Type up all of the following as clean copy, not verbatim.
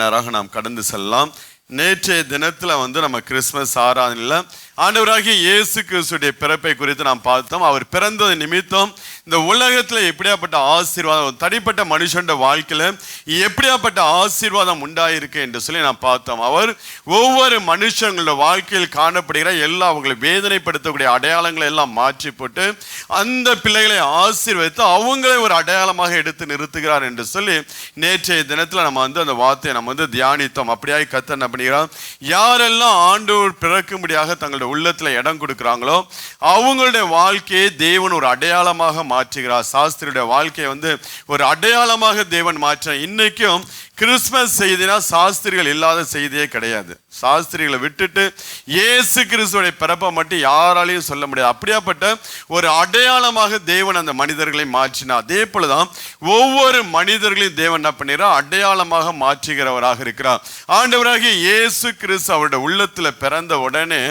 நேராக நாம் கடந்து செல்லலாம். நேற்றைய தினத்துல நம்ம கிறிஸ்துமஸ் ஆராதனையில் ஆண்டவராகிய இயேசு கிறிஸ்துடைய பிறப்பை குறித்து நாம் பார்த்தோம். அவர் பிறந்தது நிமித்தம் இந்த உலகத்தில் எப்படியாப்பட்ட ஆசீர்வாதம், தனிப்பட்ட மனுஷன் வாழ்க்கையில எப்படியாப்பட்ட ஆசீர்வாதம் உண்டாயிருக்கு என்று சொல்லி நாம் பார்த்தோம். அவர் ஒவ்வொரு மனுஷங்களோட வாழ்க்கையில் காணப்படுகிற எல்லா அவங்களை வேதனைப்படுத்தக்கூடிய அடையாளங்களை எல்லாம் மாற்றி போட்டு அந்த பிள்ளைகளை ஆசீர்வதித்து அவங்களை ஒரு அடையாளமாக எடுத்து நிறுத்துகிறார் என்று சொல்லி நேற்றைய தினத்தில் நம்ம அந்த வார்த்தையை நம்ம தியானித்தோம். அப்படியாக கர்த்தர் என்ன பண்ணுகிறார், யாரெல்லாம் ஆண்டவர் பிறக்கும்படியாக தங்களுடைய உள்ளத்துல இடம் கொடுக்கிறாங்களோ அவங்களுடைய வாழ்க்கையை தேவன் ஒரு அடையாளமாக மாற்றுகிறார். சாஸ்திரியுடைய வாழ்க்கையை ஒரு அடையாளமாக தேவன் மாற்ற. இன்னைக்கும் கிறிஸ்துமஸ் செய்தினா சாஸ்திரிகள் இல்லாத செய்தியே கிடையாது. சாஸ்திரிகளை விட்டுட்டு இயேசு கிறிஸ்துவோடைய பிறப்பை மட்டும் யாராலையும் சொல்ல முடியாது. அப்படியாப்பட்ட ஒரு அடையாளமாக தேவன் அந்த மனிதர்களை மாற்றினார். அதே போலதான் ஒவ்வொரு மனிதர்களையும் தேவன் என்ன பண்ணிறார், அடையாளமாக மாற்றுகிறவராக இருக்கிறார். ஆண்டவராகிய இயேசு கிறிஸ்து அவருடைய உள்ளத்துல பிறந்த உடனே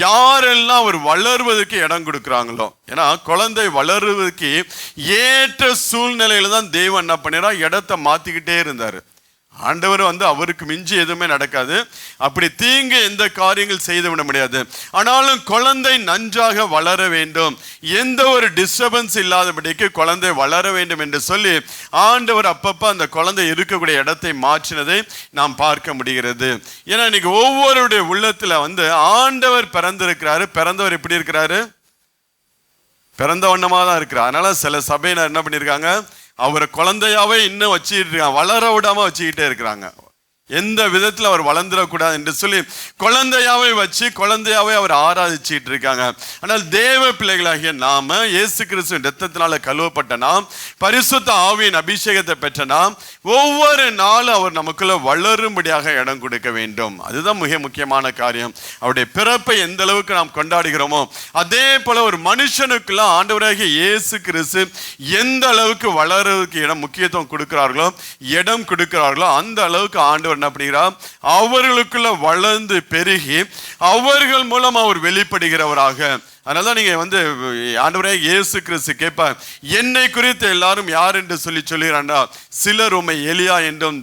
யாரெல்லாம் அவர் வளர்வதற்கு இடம் கொடுக்குறாங்களோ, ஏன்னா குழந்தை வளருவதற்கு ஏற்ற சூழ்நிலையில தான் தேவன் என்ன பண்ணிறா, இடத்தை மாத்திக்கிட்டே இருந்தாரு. ஆண்டவர் அவருக்கு மிஞ்சி எதுவுமே நடக்காது. அப்படி தீங்கு எந்த காரியங்கள் செய்து விட முடியாது. ஆனாலும் குழந்தை நன்றாக வளர வேண்டும், எந்த ஒரு டிஸ்டர்பன்ஸ் இல்லாதபடிக்கு குழந்தை வளர வேண்டும் என்று சொல்லி ஆண்டவர் அப்பப்ப அந்த குழந்தை இருக்கக்கூடிய இடத்தை மாற்றினதை நாம் பார்க்க முடிகிறது. ஏன்னா இன்னைக்கு ஒவ்வொருடைய உள்ளத்துல ஆண்டவர் பிறந்திருக்கிறாரு. பிறந்தவர் எப்படி இருக்கிறாரு, பிறந்த வண்ணமா தான் இருக்கிறார். அதனால சில சபையினர் என்ன பண்ணியிருக்காங்க, அவரை குழந்தையாவே இன்னும் வச்சுக்கிட்டு இருக்காங்க, வளர விடாம வச்சுக்கிட்டே இருக்கிறாங்க. எந்த விதத்தில் அவர் வளர்ந்துடக்கூடாது என்று சொல்லி குழந்தையாவே வச்சு குழந்தையாவே அவர் ஆராதிச்சுட்டு இருக்காங்க. ஆனால் தேவ பிள்ளைகளாகிய நாம இயேசு கிறிஸ்துவின் இரத்தத்தினால கழுவப்பட்ட நாம், பரிசுத்த ஆவியின் அபிஷேகத்தை பெற்ற நாம் ஒவ்வொரு நாளும் அவர் நமக்குள்ள வளரும்படியாக இடம் கொடுக்க வேண்டும். அதுதான் மிக முக்கியமான காரியம். அவருடைய பிறப்பை எந்த அளவுக்கு நாம் கொண்டாடுகிறோமோ அதே போல ஒரு மனுஷனுக்குள்ள ஆண்டவராகிய இயேசு கிறிஸ்து எந்த அளவுக்கு வளர்றதுக்கு முக்கியத்துவம் கொடுக்கிறார்களோ, இடம் கொடுக்கிறார்களோ அந்த அளவுக்கு ஆண்டவர் என்ன பண்ணுகிறார், அவர்களுக்குள்ள வளர்ந்து பெருகி அவர்கள் மூலம் அவர் வெளிப்படுகிறவராக. அதனால நீங்க ஆண்டவரே இயேசு கிறிஸ்து கேட்பார், என்னை குறித்து எல்லாரும் யார் என்று சொல்லுகிறாண்டா, சிலர் உம்மை எலியா என்றும்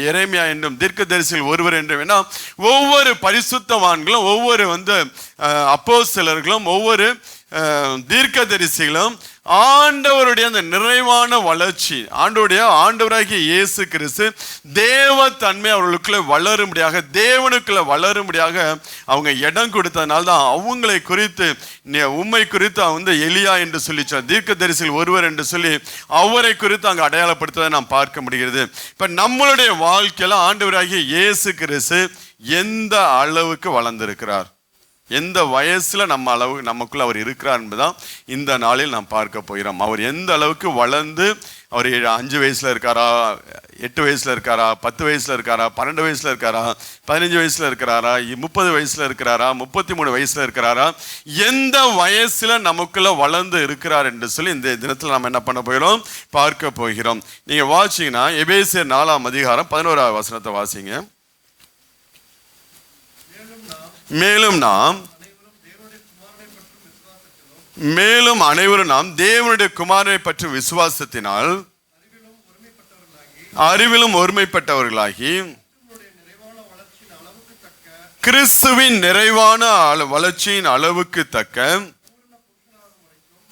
எரேமியா என்றும் தீர்க்கதரிசியில் ஒருவர் என்றும். ஒவ்வொரு பரிசுத்தவான்களும் ஒவ்வொரு அப்போஸ்தலர்களும் ஒவ்வொரு தீர்க்கதரிசிகளும் ஆண்டவருடைய அந்த நிறைவான வளர்ச்சி, ஆண்டவராகிய இயேசு கிறிஸ்து தேவ தன்மை அவர்களுக்குள்ள வளரும்படியாக, தேவனுக்குள்ள வளரும்படியாக அவங்க இடம் கொடுத்ததுனால தான் அவங்களை குறித்து உம்மை குறித்து எலியா என்று சொல்லி தீர்க்கதரிசியில் ஒருவர் என்று சொல்லி அவரை குறித்து அங்கே அடையாளப்படுத்துவதை நாம் பார்க்க முடிகிறது. இப்ப நம்மளுடைய வாழ்க்கையில ஆண்டவராகிய இயேசு கிறிஸ்து எந்த அளவுக்கு வளர்ந்திருக்கிறார், எந்த வயசுல நமக்குள்ள அவர் இருக்கிறார் என்பதுதான் இந்த நாளில் நாம் பார்க்க போகிறோம். அவர் எந்த அளவுக்கு வளர்ந்து, அவர் 5 வயசுல இருக்காரா, 8 வயசுல இருக்காரா, 10 வயசுல இருக்காரா, 12 வயசுல இருக்காரா, 15 வயசுல இருக்கிறாரா, 30 வயசுல இருக்கிறாரா, 33 வயசுல இருக்கிறாரா, எந்த வயசுல நமக்குள்ள வளர்ந்து இருக்கிறார் என்று சொல்லி இந்த தினத்தில் நாம் என்ன பண்ண போகிறோம், பார்க்க போகிறோம். நீங்க வாசிங்கன்னா எபேசியர் 4ஆம் அதிகாரம் 11ஆவது வசனத்தை வாசிங்க. மேலும் அனைவரும் நாம் தேவனுடைய குமாரனை பற்றும் விசுவாசத்தினால் அறிவிலும் ஒருமைப்பட்டவர்களாகி கிறிஸ்துவின் நிறைவான வளர்ச்சியின் அளவுக்கு தக்க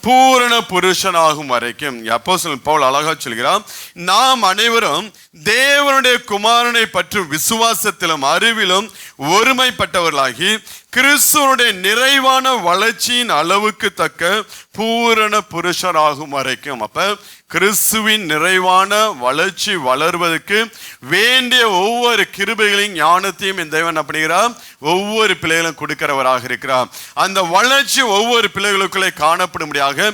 பூரண புருஷனாகும் வரைக்கும். அப்போஸ்தலன் பவுல் அழகா சொல்கிறார், நாம் அனைவரும் தேவனுடைய குமாரனை பற்றும் விசுவாசத்திலும் அறிவிலும் ஒருமைப்பட்டவர்களாகி கிறிஸ்துவனுடைய நிறைவான வளர்ச்சியின் அளவுக்கு தக்க பூரண புருஷராகும் வரைக்கும். அப்ப கிறிஸ்துவின் நிறைவான வளர்ச்சி வளர்வதற்கு வேண்டிய ஒவ்வொரு கிருபைகளையும் ஞானத்தையும் இந்த தேவன் அப்படிங்கிறார் ஒவ்வொரு பிள்ளைகளும் கொடுக்கிறவராக இருக்கிறார். அந்த வளர்ச்சி ஒவ்வொரு பிள்ளைகளுக்குள்ளே காணப்படும்படியாக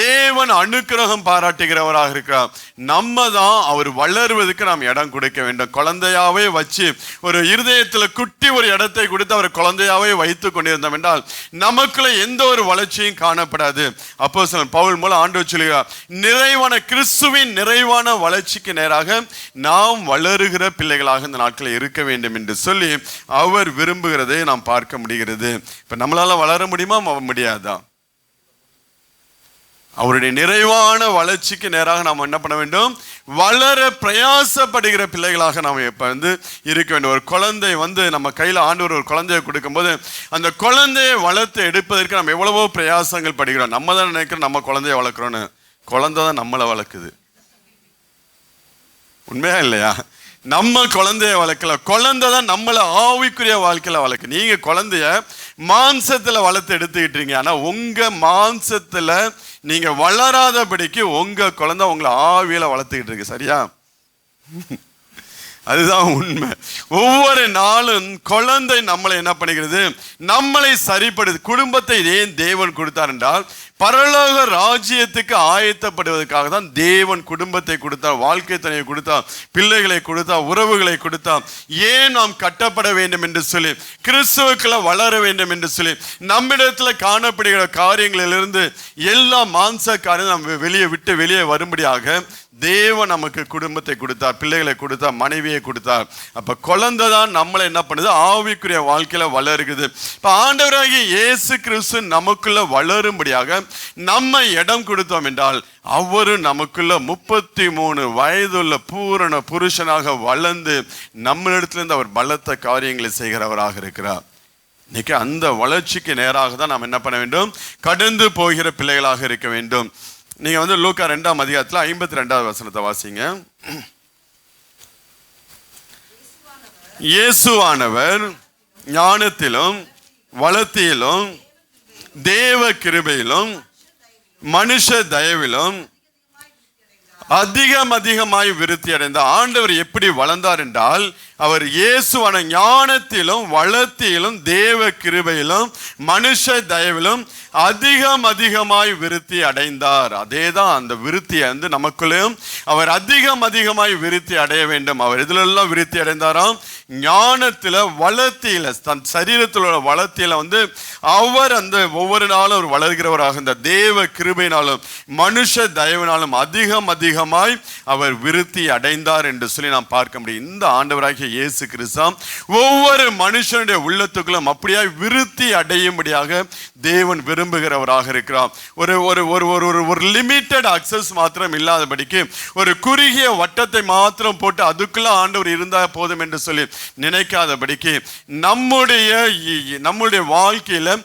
தேவன் அனுக்கிரகம் பாராட்டுகிறவராக இருக்கிறார். நம்ம தான் அவர் வளருவதற்கு நாம் இடம் கொடுக்க வேண்டும். குழந்தையாவே வச்சு ஒரு இருதயத்தில் குட்டி ஒரு இடத்தை கொடுத்து அவர் குழந்தையாவே வைத்து கொண்டிருந்தோம் என்றால் நமக்குள்ள எந்த ஒரு வளர்ச்சியும் காணப்படாது. அப்போஸ்தலன் பவுல் மூலம் ஆண்டவர் சொல்கிறார், நிறைவான கிறிஸ்துவின் நிறைவான வளர்ச்சிக்கு நேராக நாம் வளருகிற பிள்ளைகளாக இந்த நாட்களில் இருக்க வேண்டும் என்று சொல்லி அவர் விரும்புகிறதை நாம் பார்க்க முடிகிறது. இப்ப நம்மளால வளர முடியுமா, முடியாதா? அவருடைய நிறைவான வளர்ச்சிக்கு நேராக நாம் என்ன பண்ண வேண்டும், வளர பிரயாசப்படுகிற பிள்ளைகளாக நாம் இப்ப இருக்க வேண்டும். ஒரு குழந்தை நம்ம கையில ஆண்டவர் ஒரு குழந்தையை கொடுக்கும்போது அந்த குழந்தையை வளர்த்து எடுப்பதற்கு நம்ம எவ்வளவோ பிரயாசங்கள் படுகிறோம். நம்ம தான் நினைக்கிறோம் நம்ம குழந்தைய வளர்க்குறோன்னு, குழந்தை தான் நம்மளை வளர்க்குது. உண்மையா இல்லையா? நம்ம குழந்தைய வளர்க்கல, குழந்தை தான் நம்மளை ஆவிக்குரிய வாழ்க்கையில வளர்க்கு. நீங்க குழந்தைய மாம்சத்துல வளர்த்து எடுத்துக்கிட்டீங்க, ஆனா உங்க மாம்சத்துல நீங்க வளராதபடிக்கு உங்க குழந்தை உங்களை ஆவியில வளர்த்துக்கிட்டு இருக்கு. சரியா? அதுதான் உண்மை. ஒவ்வொரு நாளும் குழந்தை நம்மளை என்ன பண்ணுகிறது, நம்மளை சரிப்படுது. குடும்பத்தை ஏன் தேவன் கொடுத்தார் என்றால் பரலோக ராஜ்யத்துக்கு ஆயத்தப்படுவதற்காக தான் தேவன் குடும்பத்தை கொடுத்தார், வாழ்க்கை துணையை கொடுத்தார், பிள்ளைகளை கொடுத்தார், உறவுகளை கொடுத்தார். ஏன் நாம் கட்டப்பட வேண்டும் என்று சொல்லி, கிறிஸ்துவுக்குள்ள வளர வேண்டும் என்று சொல்லி, நம்மிடத்துல காணப்படுகிற காரியங்களிலிருந்து எல்லா மாம்ச காரியம் நம்ம வெளியே வரும்படியாக தேவன் நமக்கு குடும்பத்தை கொடுத்தார், பிள்ளைகளை கொடுத்தார், மனைவியை கொடுத்தார். அப்ப குழந்தை தான் நம்மளை என்ன பண்ணுது, ஆவிக்குரிய வாழ்க்கையில வளருகிறது. இப்ப ஆண்டவராகிய இயேசு கிறிஸ்து நமக்குள்ள வளரும்படியாக நம்ம இடம் கொடுத்தோம் என்றால் அவரு நமக்குள்ள 33 வயதுள்ள பூரண புருஷனாக வளர்ந்து நம்மளிடத்திலிருந்து அவர் பலத்த காரியங்களை செய்கிறவராக இருக்கிறார். இன்னைக்கு அந்த வளர்ச்சிக்கு நேராக தான் நாம் என்ன பண்ண வேண்டும், கடந்து போகிற பிள்ளைகளாக இருக்க வேண்டும். நீங்க லூக்கா 2ஆம் அதிகாரத்துல 52வது வசனத்தை வாசிங்க. இயேசுவானவர் ஞானத்திலும் வளர்த்தியிலும் தேவ கிருபையிலும் மனுஷ தயவிலும் அதிகமாய் விருத்தி அடைந்தார். ஆண்டவர் எப்படி வளர்ந்தார் என்றால் அவர் இயேசுவான ஞானத்திலும் வளர்த்தியிலும் தேவ கிருபையிலும் மனுஷ தயவிலும் அதிகமாய் விருத்தி அடைந்தார். அதேதான் அந்த விருத்தியை நமக்குள்ளேயும் அவர் அதிகமாய் விருத்தி அடைய வேண்டும். அவர் எதுலெல்லாம் விருத்தி அடைந்தாராம், ஞானத்துல வளர்த்தியில, தன் சரீரத்தில் உள்ள வளர்த்தியில அவர் ஒவ்வொரு நாளும் அவர் வளர்கிறவராக இந்த தேவ கிருபையினாலும் மனுஷ தயவினாலும் அதிகமாய் அவர் விருத்தி அடைந்தார் என்று சொல்லி நாம் பார்க்க முடியும். இந்த ஆண்டவராகிய இயேசு கிறிஸ்து ஒவ்வொரு மனுஷனுடைய உள்ளத்துக்குள்ளும் அப்படியாய் விருத்தி அடையும்படியாக தேவன் விரும்புகிறவராக இருக்கிறார். ஒரு லிமிட்டட் அக்சஸ் மாத்திரம் இல்லாதபடிக்கு ஒரு குறுகிய வட்டத்தை மாத்திரம் போட்டு அதுக்குள்ள ஆண்டவர் இருந்தா போதும் என்று சொல்லி நினைக்காதபடிக்கு நம்முடைய வாழ்க்கையில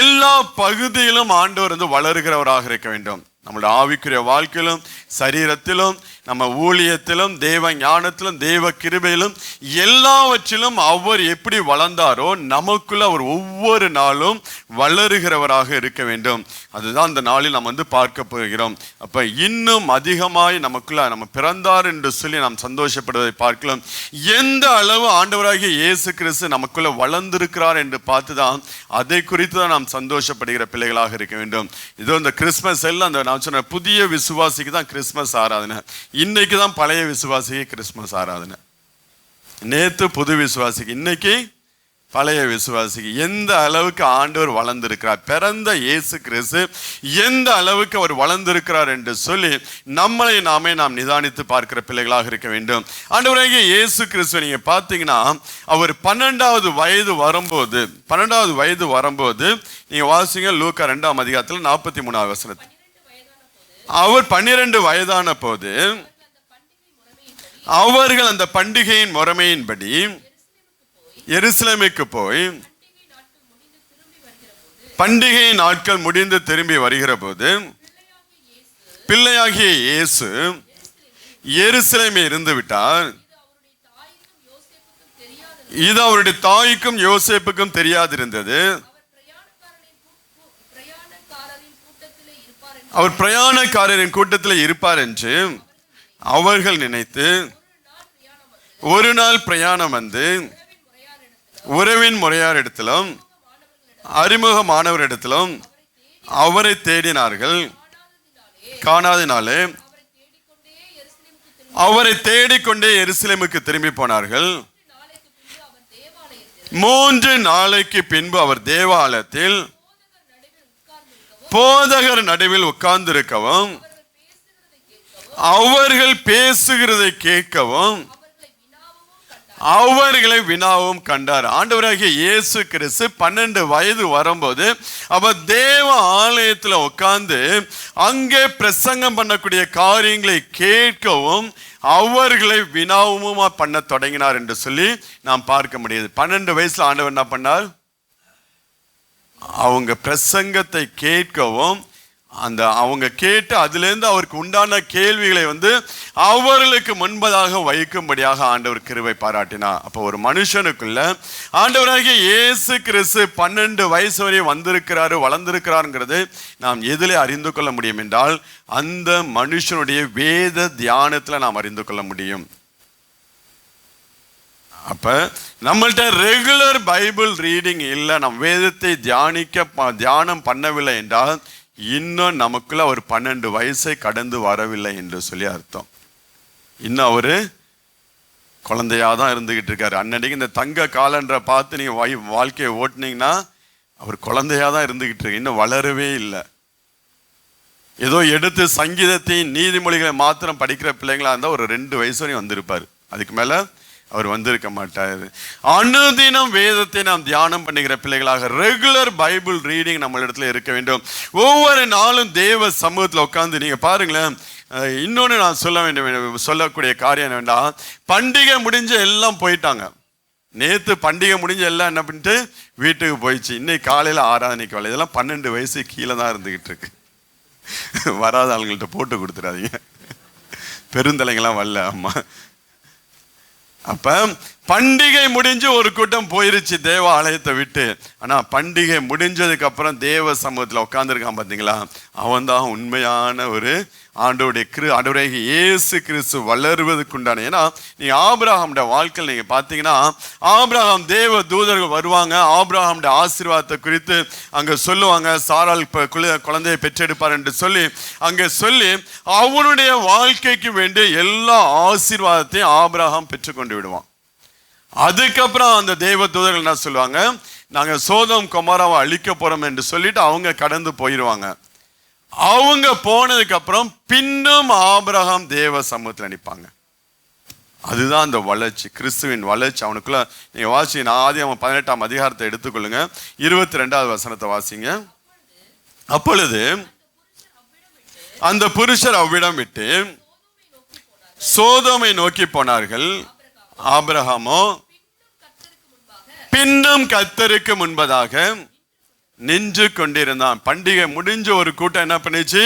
எல்லா பகுதியிலும் ஆண்டவர் வளருகிறவராக இருக்க வேண்டும். நம்முடைய ஆவிக்குரிய வாழ்க்கையிலும் சரீரத்திலும் நம்ம ஊழியத்திலும் தேவ ஞானத்திலும் தேவ கிருபையிலும் எல்லாவற்றிலும் அவர் எப்படி வளர்ந்தாரோ நமக்குள்ள அவர் ஒவ்வொரு நாளும் வளருகிறவராக இருக்க வேண்டும். அதுதான் இந்த நாளில் நாம் பார்க்க போகிறோம். அப்ப இன்னும் அதிகமாய் நமக்குள்ள நம்ம பிறந்தார் என்று சொல்லி நாம் சந்தோஷப்படுவதை பார்க்கலாம். எந்த அளவு ஆண்டவராகிய இயேசு கிறிஸ்து நமக்குள்ள வளர்ந்திருக்கிறார் என்று பார்த்துதான் அதை குறித்து தான் நாம் சந்தோஷப்படுகிற பிள்ளைகளாக இருக்க வேண்டும். இதோ இந்த கிறிஸ்மஸ் எல்லாம் நான் சொன்ன புதிய விசுவாசிக்கு தான் கிறிஸ்மஸ் ஆராதனை, இன்னைக்கு தான் பழைய விசுவாசிக்கு கிறிஸ்மஸ் ஆராதனை. நேத்து புது விசுவாசிக்கு, இன்னைக்கு பழைய விசுவாசிக்கு. எந்த அளவுக்கு ஆண்டவர் வளர்ந்திருக்கிறார், பிறந்த இயேசு கிறிஸ்து எந்த அளவுக்கு அவர் வளர்ந்திருக்கிறார் என்று சொல்லி நம்மளை நாம் நிதானித்து பார்க்கிற பிள்ளைகளாக இருக்க வேண்டும். ஆண்டவராகிய இயேசு கிறிஸ்து நீங்க பார்த்தீங்கன்னா அவர் 12வது வயது வரும்போது நீங்க வாசிங்க லூக்கா 2ஆம் அதிகாரத்தில் 43வது வசனத்தில், அவர் 12 வயதான போது அவர்கள் அந்த பண்டிகையின் முறைமையின்படி எருசலேமுக்கு போய் பண்டிகை நாட்கள் முடிந்து திரும்பி வருகிற போது பிள்ளையாகிய இயேசு எருசலேமில் இருந்து விட்டார். இது அவருடைய தாய்க்கும் யோசேப்புக்கும் தெரியாதிருந்தது. அவர் பிரயாணக்காரரின் கூட்டத்தில் இருப்பார் என்று அவர்கள் நினைத்து ஒரு நாள் பிரயாணம் உறவின் முறையார் இடத்திலும் அறிமுகமானவர் இடத்திலும் அவரை தேடினார்கள். காணாதனாலே அவரை தேடிக்கொண்டே எருசலேமுக்கு திரும்பி போனார்கள். 3 நாளைக்கு பின்பு அவர் தேவாலயத்தில் போதகர் நடுவில் உட்கார்ந்திருக்கவும் அவர்கள் பேசுகிறதை கேட்கவும் அவர்களை வினாவும் கண்டார். ஆண்டவராகிய இயேசு கிறிஸ்து 12 வயது வரும்போது அவர் தேவ ஆலயத்துல உட்கார்ந்து அங்கே பிரசங்கம் பண்ணக்கூடிய காரியங்களை கேட்கவும் அவர்களை வினாவுமா பண்ண தொடங்கினார் என்று சொல்லி நாம் பார்க்க முடியுது. 12 வயசுல ஆண்டவர் என்ன பண்ணார்? அவங்க பிரசங்கத்தை கேட்கவும் அவங்க கேட்டு அதிலிருந்து அவருக்கு உண்டான கேள்விகளை அவர்களுக்கு முன்பதாக வைக்கும்படியாக ஆண்டவர் கிருபை பாராட்டினார். அப்போ ஒரு மனுஷனுக்குள்ள ஆண்டவராகிய இயேசு கிறிஸ்து 12 வயசு வரை வந்திருக்கிறாரு, வளர்ந்திருக்கிறாருங்கிறது நாம் எதிலே அறிந்து கொள்ள முடியும் என்றால் அந்த மனுஷனுடைய வேத தியானத்துல நாம் அறிந்து கொள்ள முடியும். அப்ப நம்மள்ட்ட ரெகுலர் பைபிள் ரீடிங் இல்லை, நம் வேதத்தை தியானம் பண்ணவில்லை என்றால் இன்னும் நமக்குள்ள ஒரு 12 வயசை கடந்து வரவில்லை என்று சொல்லி அர்த்தம். இன்னும் அவரு குழந்தையாதான் இருந்துகிட்டு இருக்காரு. அன்னைக்கு இந்த தங்க காலண்டரை பார்த்து நீங்க வாழ்க்கையை ஓட்டுனீங்கன்னா அவர் குழந்தையாதான் இருந்துகிட்டு இருக்கு, இன்னும் வளரவே இல்லை. ஏதோ எடுத்து சங்கீதத்தையும் நீதிமொழிகளை மாத்திரம் படிக்கிற பிள்ளைங்களா இருந்தா ஒரு 2 வயசு வரையும் வந்திருப்பாரு, அதுக்கு மேல அவர் வந்திருக்க மாட்டார். அனுதினம் வேதத்தை நாம் தியானம் பண்ணுகிற பிள்ளைகளாக ரெகுலர் பைபிள் ரீடிங் நம்ம இடத்துல இருக்க வேண்டும். ஒவ்வொரு நாளும் தேவ சமூகத்தில் உட்கார்ந்து நீங்க பாருங்களேன். இன்னொன்று நான் சொல்லக்கூடிய காரியம் வேண்டாம், பண்டிகை முடிஞ்ச எல்லாம் போயிட்டாங்க. நேற்று பண்டிகை முடிஞ்ச எல்லாம் என்ன பண்ணிட்டு வீட்டுக்கு போயிடுச்சு. இன்னைக்கு காலையில் ஆராதனைக்கு வரல. இதெல்லாம் 12 வயசு கீழே தான் இருந்துகிட்டு இருக்கு. வராத ஆளுங்கள்ட்ட போட்டு கொடுத்துடாதீங்க, பெருந்தலைங்கெல்லாம் வரல. ஆமா, அப்ப பண்டிகை முடிஞ்சு ஒரு கூட்டம் போயிருச்சு தேவ ஆலயத்தை விட்டு. ஆனா பண்டிகை முடிஞ்சதுக்கு அப்புறம் தேவ சமூகத்துல உட்கார்ந்துருக்கான் பாத்தீங்களா, அவன் தான் உண்மையான ஒரு ஆண்டவருடைய இயேசு கிறிஸ்து வளருவதற்குண்டான. ஏன்னா நீங்க ஆபிரகாமுடைய வாழ்க்கையில் நீங்க பாத்தீங்கன்னா, ஆபிரகாம் தேவ தூதர்கள் வருவாங்க, ஆபிரகாமுடைய ஆசீர்வாதத்தை குறித்து அங்க சொல்லுவாங்க. சாராள் குழந்தையை பெற்றெடுப்பார் என்று சொல்லி அங்க சொல்லி அவனுடைய வாழ்க்கைக்கு வேண்டிய எல்லா ஆசீர்வாதத்தையும் ஆபிரகாம் பெற்றுக்கொண்டு விடுவான். அதுக்கப்புறம் அந்த தேவ தூதர்கள் என்ன சொல்லுவாங்க, நாங்க சோதோம் கொமோராவை அழிக்க போறோம் என்று சொல்லிட்டு அவங்க கடந்து போயிடுவாங்க. அவங்க போனதுக்கு அப்புறம் பின்னும் ஆபிரகாம் தேவ சமூகத்தில் நிற்பாங்க. அதுதான் அந்த வளர்ச்சி, கிறிஸ்துவின் வளர்ச்சி. அவனுக்குள்ள நீங்க வாசிங்க, ஆதியாகமம் 18ஆம் அதிகாரத்தை எடுத்துக்கொள்ளுங்க, 22வது வசனத்தை வாசிங்க. அப்பொழுது அந்த புருஷர் அவ்விடம் விட்டு சோதோமை நோக்கி போனார்கள். ஆபிரகாமோ பின்னும் கர்த்தருக்கு முன்பதாக நின்று கொண்டிருந்தான். பண்டிகை முடிஞ்ச ஒரு கூட்டம் என்ன பண்ணிச்சு,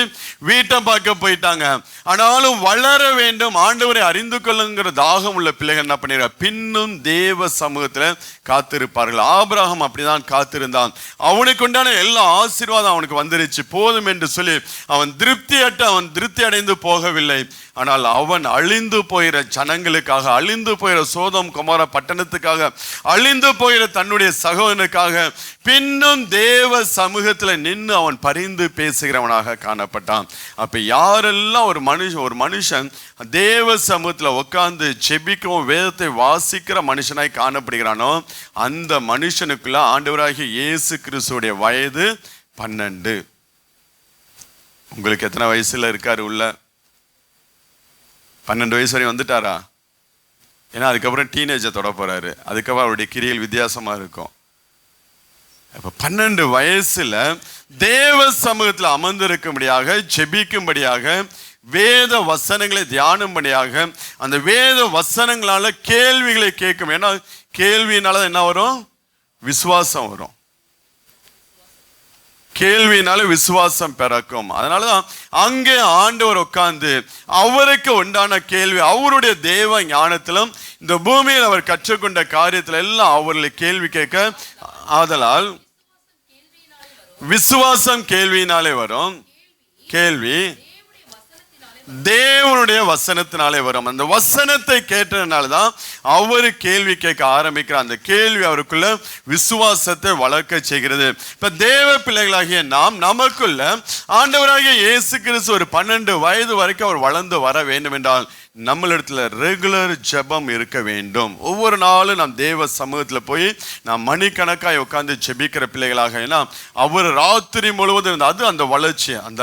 வீட்டை பார்க்க போயிட்டாங்க. ஆனாலும் வளர வேண்டும், ஆண்டவரை அறிந்து கொள்ளுங்கிற தாகம் உள்ள பிள்ளைகள் என்ன பண்ணிடுற, பின்னும் தேவ சமூகத்துல காத்திருப்பார்கள். ஆபிரகாம் அப்படிதான் காத்திருந்தான். அவனுக்கு உண்டான எல்லா ஆசீர்வாதம் அவனுக்கு வந்துருச்சு, போதும் என்று சொல்லி அவன் திருப்தி அடைந்து போகவில்லை. ஆனால் அவன் அழிந்து போகிற ஜனங்களுக்காக, அழிந்து போகிற சோதோம் கொமோரா பட்டணத்துக்காக, அழிந்து போகிற தன்னுடைய சகோதரனுக்காக பின்னும் தேவ சமூகத்துல நின்று அவன் பரிந்து பேசுகிறவனாக காணப்பட்டான். அப்ப யாரெல்லாம் ஒரு மனுஷன் தேவ சமூகத்துல உட்கார்ந்து செபிக்கவும் வேதத்தை வாசிக்கிற மனுஷனாய் காணப்படுகிறானோ அந்த மனுஷனுக்குள்ள ஆண்டவராகிய இயேசு கிறிஸ்துடைய வயது 12. உங்களுக்கு எத்தனை வயசுல இருக்காரு? உள்ள 12 வயசு வரையும் வந்துட்டாரா? ஏன்னா அதுக்கப்புறம் டீனேஜை தொட போறாரு, அதுக்கப்புறம் அவருடைய கிரியல் வித்தியாசமா இருக்கும். இப்ப 12 வயசுல தேவ சமூகத்தில் அமர்ந்திருக்கும்படியாக, ஜெபிக்கும்படியாக, வேத வசனங்களை தியானம்படியாக, அந்த வேத வசனங்களால கேள்விகளை கேட்கும். ஏன்னா கேள்வியினால என்ன வரும்? விசுவாசம் வரும். கேள்வியினால விசுவாசம் பிறக்கும். அதனாலதான் அங்கே ஆண்டவர் உட்கார்ந்து அவருக்கு உண்டான கேள்வி, அவருடைய தேவ ஞானத்திலும் இந்த பூமியில் அவர் கற்றுக்கொண்ட காரியத்துல எல்லாம் அவர்களை கேள்வி கேட்க. ஆதலால் விசுவாசம் கேள்வியினாலே வரும், கேள்வி தேவனுடைய வசனத்தினாலே வரும். அந்த வசனத்தை கேட்டதுனாலதான் அவரு கேள்வி கேட்க ஆரம்பிக்கிற. அந்த கேள்வி அவருக்குள்ள விசுவாசத்தை வளர்க்க செய்கிறது. இப்ப தேவ பிள்ளைகளாகிய நாம் நமக்குள்ள ஆண்டவராகிய இயேசு கிறிஸ்து ஒரு 12 வயது வரைக்கும் அவர் வளர்ந்து வர வேண்டும் என்றால் நம்மளிடத்துல ரெகுலர் ஜெபம் இருக்க வேண்டும். ஒவ்வொரு நாளும் நாம் தேவ சமூகத்துல போய் நாம் மணிக்கணக்காய் உட்கார்ந்து ஜெபிக்கிற பிள்ளைகளாக. ஏன்னா அவர் ராத்திரி முழுவதும் அது அந்த வளர்ச்சி, அந்த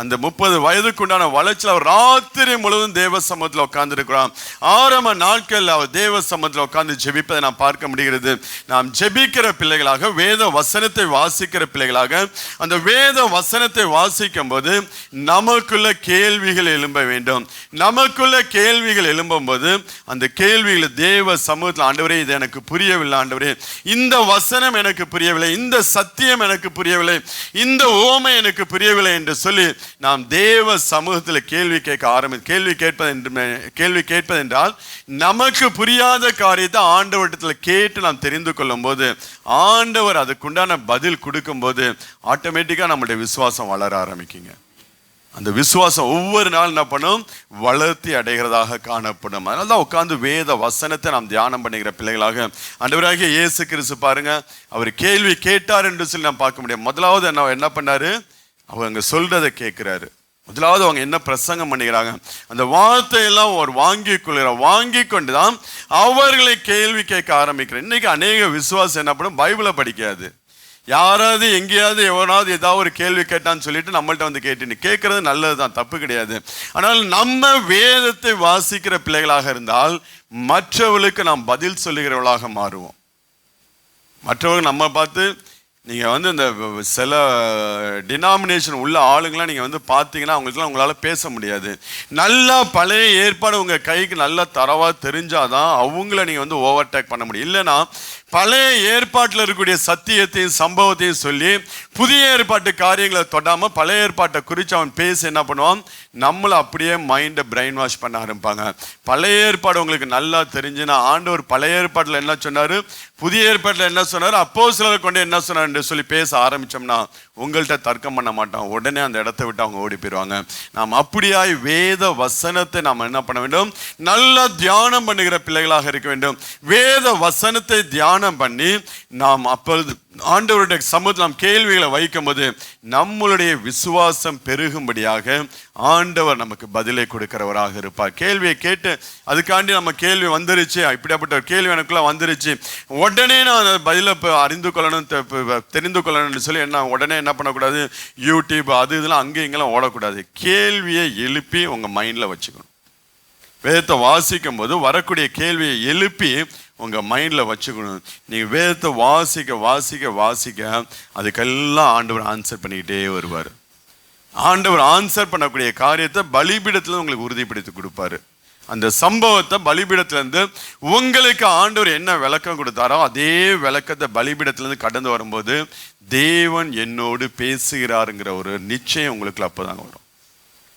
அந்த 30 வயதுக்குண்டான வளர்ச்சியில் அவர் ராத்திரி முழுவதும் தேவ சமூகத்தில் உட்கார்ந்து இருக்கிறார். ஆரம்ப நாட்களில் அவர் தேவ சமூகத்தில் உட்கார்ந்து ஜெபிப்பதை நாம் பார்க்க முடிகிறது. நாம் ஜெபிக்கிற பிள்ளைகளாக, வேத வசனத்தை வாசிக்கிற பிள்ளைகளாக, அந்த வேத வசனத்தை வாசிக்கும் போது நமக்குள்ள கேள்விகள் எழும்ப வேண்டும். நமக்குள்ள கேள்விகள் எழும்பும் போது அந்த கேள்விகளை தேவ சமூகத்தில், ஆண்டவரே இது எனக்கு புரியவில்லை, ஆண்டவரே இந்த வசனம் எனக்கு புரியவில்லை, இந்த சத்தியம் எனக்கு புரியவில்லை, இந்த ஓமை எனக்கு புரியவில்லை என்று சொல்லி நாம் தேவ சமூகத்தில் கேள்வி கேட்பது என்றால் நமக்கு புரியாத காரியத்தை ஆண்டவரிடத்தில் கேட்டு நாம் தெரிந்து கொள்ளும் போது, ஆண்டவர் அதுக்குண்டான பதில் கொடுக்கும் போது ஆட்டோமேட்டிக்கா நம்முடைய விசுவாசம் வளர ஆரம்பிக்குங்க. அந்த விசுவாசம் ஒவ்வொரு நாள் என்ன பண்ணும், வளர்த்தி அடைகிறதாக காணப்படும். அதனால தான் உட்கார்ந்து வேத வசனத்தை நாம் தியானம் பண்ணுகிற பிள்ளைகளாக ஆண்டவராகிய இயேசு கிறிஸ்து பாருங்க, அவர் கேள்வி கேட்டார் என்று சொல்லி நாம் பார்க்க முடியும். முதலாவது என்ன பண்ணாரு, அவங்க சொல்றதை கேட்கிறாரு. முதலாவது அவங்க என்ன பிரசங்கம் பண்ணுகிறாங்க, அந்த வார்த்தையெல்லாம் அவர் வாங்கி கொண்டுதான் அவர்களை கேள்வி கேட்க ஆரம்பிக்கிறார். இன்னைக்கு அநேக விசுவாசம் என்ன பண்ணும், பைபிளை படிக்காது. யாராவது எங்கேயாவது எவனாவது ஏதாவது ஒரு கேள்வி கேட்டான்னு சொல்லிட்டு நம்மள்ட்ட வந்து கேட்டு கேட்கறது நல்லதுதான், தப்பு கிடையாது. ஆனால் நம்ம வேதத்தை வாசிக்கிற பிள்ளைகளாக இருந்தால் மற்றவர்களுக்கு நாம் பதில் சொல்லுகிறவர்களாக மாறுவோம். மற்றவர்கள் நம்ம பார்த்து, நீங்கள் வந்து இந்த சில டினாமினேஷன் உள்ள ஆளுங்களாம் நீங்கள் வந்து பார்த்தீங்கன்னா அவங்களுக்குலாம் உங்களால் பேச முடியாது. நல்லா பழைய ஏற்பாடு உங்கள் கைக்கு நல்லா தரவாக தெரிஞ்சாதான் அவங்கள நீங்கள் வந்து ஓவர்டேக் பண்ண முடியும். இல்லைன்னா பழைய ஏற்பாட்டில் இருக்கக்கூடிய சத்தியத்தையும் சம்பவத்தையும் சொல்லி புதிய ஏற்பாட்டு காரியங்களை தொடாமல் பழைய ஏற்பாட்டை குறித்து அவன் பேசி என்ன பண்ணுவான், நம்மளை அப்படியே மைண்டை பிரெயின் வாஷ் பண்ண ஆரம்பிப்பாங்க. பழைய ஏற்பாடு உங்களுக்கு நல்லா தெரிஞ்சுன்னா ஆண்டவர் பழைய ஏற்பாட்டில் என்ன சொன்னார், புதிய ஏற்பாட்டில் என்ன சொன்னார், அப்போஸ்தலரை கொண்டு என்ன சொன்னார் என்று சொல்லி பேச ஆரம்பித்தோம்னா உங்கள்கிட்ட தர்க்கம் பண்ண மாட்டான், உடனே அந்த இடத்த விட்டு அவங்க ஓடி போயிடுவாங்க. நாம் அப்படியாய் வேத வசனத்தை நாம் என்ன பண்ண வேண்டும், நல்லா தியானம் பண்ணுகிற பிள்ளைகளாக இருக்க வேண்டும். வேத வசனத்தை தியானம் பண்ணி நாம் அப்பொழுது ஆண்டவருடைய சமூகத்தில் நாம் கேள்விகளை வைக்கும் போது நம்மளுடைய விசுவாசம் பெருகும்படியாக ஆண்டவர் நமக்கு பதிலை கொடுக்கிறவராக இருப்பார். கேள்வியை கேட்டு அதுக்காண்டி நம்ம கேள்வி வந்துருச்சு, இப்படியாப்பட்ட ஒரு கேள்வி எனக்குள்ள வந்துருச்சு, உடனே நான் பதிலை அறிந்து கொள்ளணும் தெரிந்து கொள்ளணும்னு சொல்லி உடனே என்ன பண்ணக்கூடாது, யூடியூப் அது இதெல்லாம் அங்கே இங்கெல்லாம் ஓடக்கூடாது. கேள்வியை எழுப்பி உங்கள் மைண்டில் வச்சுக்கணும். வேதத்தை வாசிக்கும் போது வரக்கூடிய கேள்வியை எழுப்பி உங்கள் மைண்டில் வச்சுக்கணும். நீங்கள் வேதத்தை வாசிக்க வாசிக்க வாசிக்க அதுக்கெல்லாம் ஆண்டவர் ஆன்சர் பண்ணிக்கிட்டே வருவார். ஆண்டவர் ஆன்சர் பண்ணக்கூடிய காரியத்தை பலிபீடத்தில் உங்களுக்கு உறுதிப்படுத்தி கொடுப்பாரு. அந்த சம்பவத்தை பலிபீடத்திலேருந்து உங்களுக்கு ஆண்டவர் என்ன விளக்கம் கொடுத்தாரோ அதே விளக்கத்தை பலிபீடத்திலேருந்து கடந்து வரும்போது தேவன் என்னோடு பேசுகிறாருங்கிற ஒரு நிச்சயம் உங்களுக்கு அப்போ தாங்க வரும்.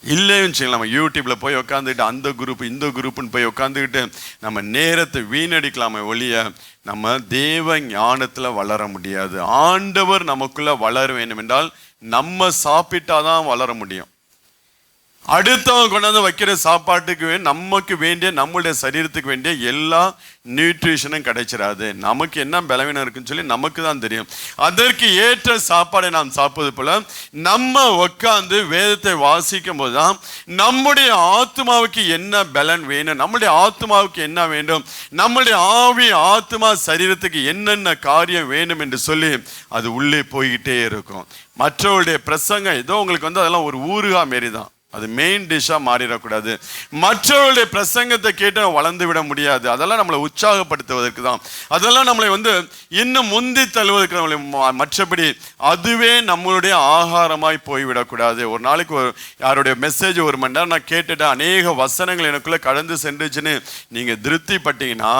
இல்லைன்னு வச்சுக்கலாம், நம்ம யூடியூப்பில் போய் உட்காந்துக்கிட்டு அந்த குரூப் இந்த குரூப்புன்னு போய் உட்காந்துக்கிட்டு நம்ம நேரத்தை வீணடிக்கலாமே ஒழிய நம்ம தேவ ஞானத்தில் வளர முடியாது. ஆண்டவர் நமக்குள்ளே வளர வேண்டும் என்றால் நம்ம சாப்பிட்டாதான் வளர முடியும். அடுத்தவங்க கொண்டாந்து வைக்கிற சாப்பாட்டுக்கு நமக்கு வேண்டிய நம்மளுடைய சரீரத்துக்கு வேண்டிய எல்லா நியூட்ரிஷனும் கிடைச்சிடாது. நமக்கு என்ன பலவீனம் இருக்குன்னு சொல்லி நமக்கு தான் தெரியும். அதற்கு ஏற்ற சாப்பாடை நாம் சாப்பிடுவது போல நம்ம உட்காந்து வேதத்தை வாசிக்கும் போதுதான் நம்முடைய ஆத்மாவுக்கு என்ன பலன் வேணும், நம்முடைய ஆத்மாவுக்கு என்ன வேண்டும், நம்முடைய ஆவி ஆத்மா சரீரத்துக்கு என்னென்ன காரியம் வேணும் என்று சொல்லி அது உள்ளே போய்கிட்டே இருக்கும். மற்றவருடைய பிரசங்கம் ஏதோ உங்களுக்கு வந்து அதெல்லாம் ஒரு ஊறுகா மாரி தான், அது மெயின் டிஷ்ஷாக மாறிடக்கூடாது. மற்றவர்களுடைய பிரசங்கத்தை கேட்டு வளர்ந்து விட முடியாது. அதெல்லாம் நம்மளை உற்சாகப்படுத்துவதற்கு தான், அதெல்லாம் நம்மளை வந்து இன்னும் முந்தி தள்ளுவதற்கு நம்மளை, மற்றபடி அதுவே நம்மளுடைய ஆகாரமாய் போய்விடக்கூடாது. ஒரு நாளைக்கு யாருடைய மெசேஜ் 1 மணி நேரம் நான் கேட்டுட்டு அநேக வசனங்கள் எனக்குள்ளே கடந்து சென்றுச்சுன்னு நீங்கள் திருப்தி பட்டீங்கன்னா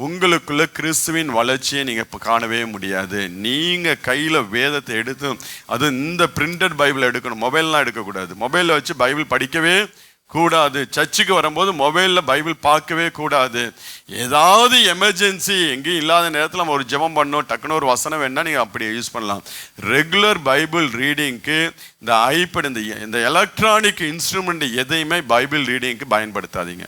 உங்களுக்குள்ள கிறிஸ்துவின் வளர்ச்சியை நீங்கள் இப்போ காணவே முடியாது. நீங்கள் கையில் வேதத்தை எடுத்து, அது இந்த பிரிண்டட் பைபிள் எடுக்கணும், மொபைல்லாம் எடுக்கக்கூடாது. மொபைலில் வச்சு பைபிள் படிக்கவே கூடாது. சர்ச்சுக்கு வரும்போது மொபைலில் பைபிள் பார்க்கவே கூடாது. ஏதாவது எமர்ஜென்சி எங்கேயும் இல்லாத நேரத்தில் நம்ம ஒரு ஜெபம் பண்ணோம், டக்குன்னு ஒரு வசனம் வேணால் நீங்கள் அப்படி யூஸ் பண்ணலாம். ரெகுலர் பைபிள் ரீடிங்க்கு இந்த ஐபேட் இந்த எலக்ட்ரானிக் இன்ஸ்ட்ருமெண்ட் எதையுமே பைபிள் ரீடிங்க்கு பயன்படுத்தாதீங்க.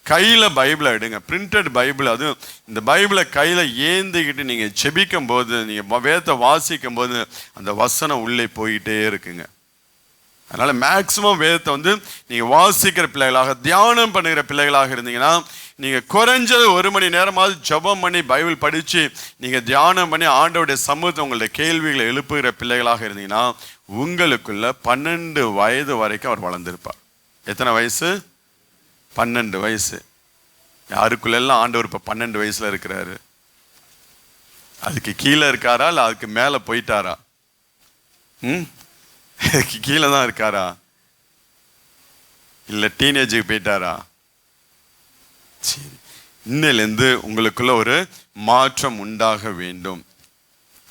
கையில் பைபிளை எடுங்க, பிரிண்டட் பைபிள். அதுவும் இந்த பைபிளை கையில் ஏந்திக்கிட்டு நீங்கள் செபிக்கும் போது, நீங்கள் வேதத்தை வாசிக்கும் போது அந்த வசனம் உள்ளே போயிட்டே இருக்குங்க. அதனால் மேக்சிமம் வேதத்தை வந்து நீங்கள் வாசிக்கிற பிள்ளைகளாக, தியானம் பண்ணுகிற பிள்ளைகளாக இருந்தீங்கன்னா நீங்கள் குறைஞ்சது 1 மணி நேரமாவது ஜெபம் பண்ணி பைபிள் படித்து நீங்கள் தியானம் பண்ணி ஆண்டவருடைய சமூகத்தை உங்களுடைய கேள்விகளை எழுப்புகிற பிள்ளைகளாக இருந்தீங்கன்னா உங்களுக்குள்ள 12 வயது வரைக்கும் அவர் வளர்ந்திருப்பார். எத்தனை வயசு? 12 வயசு. யாருக்குள்ளெல்லாம் ஆண்டவர் இப்ப 12 வயசுல இருக்கிறாரு? அதுக்கு கீழே இருக்காரா இல்ல அதுக்கு மேல போயிட்டாரா? கீழே தான் இருக்காரா இல்ல டீனேஜுக்கு போயிட்டாரா? சரி, இன்னிலிருந்து உங்களுக்குள்ள ஒரு மாற்றம் உண்டாக வேண்டும்.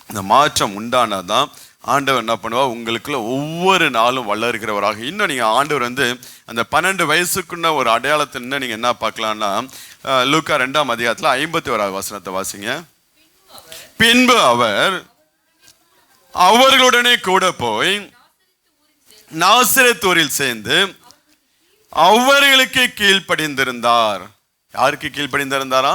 இந்த மாற்றம் உண்டானாதான் ஆண்டவர் என்ன பண்ணுவா, உங்களுக்குள்ள ஒவ்வொரு நாளும் வளர்கிறவராக. இன்னும் நீங்க ஆண்டவர் வந்து அந்த 12 வயசுக்குள்ள ஒரு அடையாளத்தை இன்னும் நீங்க என்ன பார்க்கலாம்னா, லூக்கா 2ஆம் அதிகாரத்துல 51வது வசனத்தை வாசிங்க. பின்பு அவர் அவர்களுடனே கூட போய் நாசரேத் ஊரில் சேர்ந்து அவர்களுக்கு கீழ்ப்படிந்திருந்தார். யாருக்கு கீழ்ப்படிந்திருந்தாரா?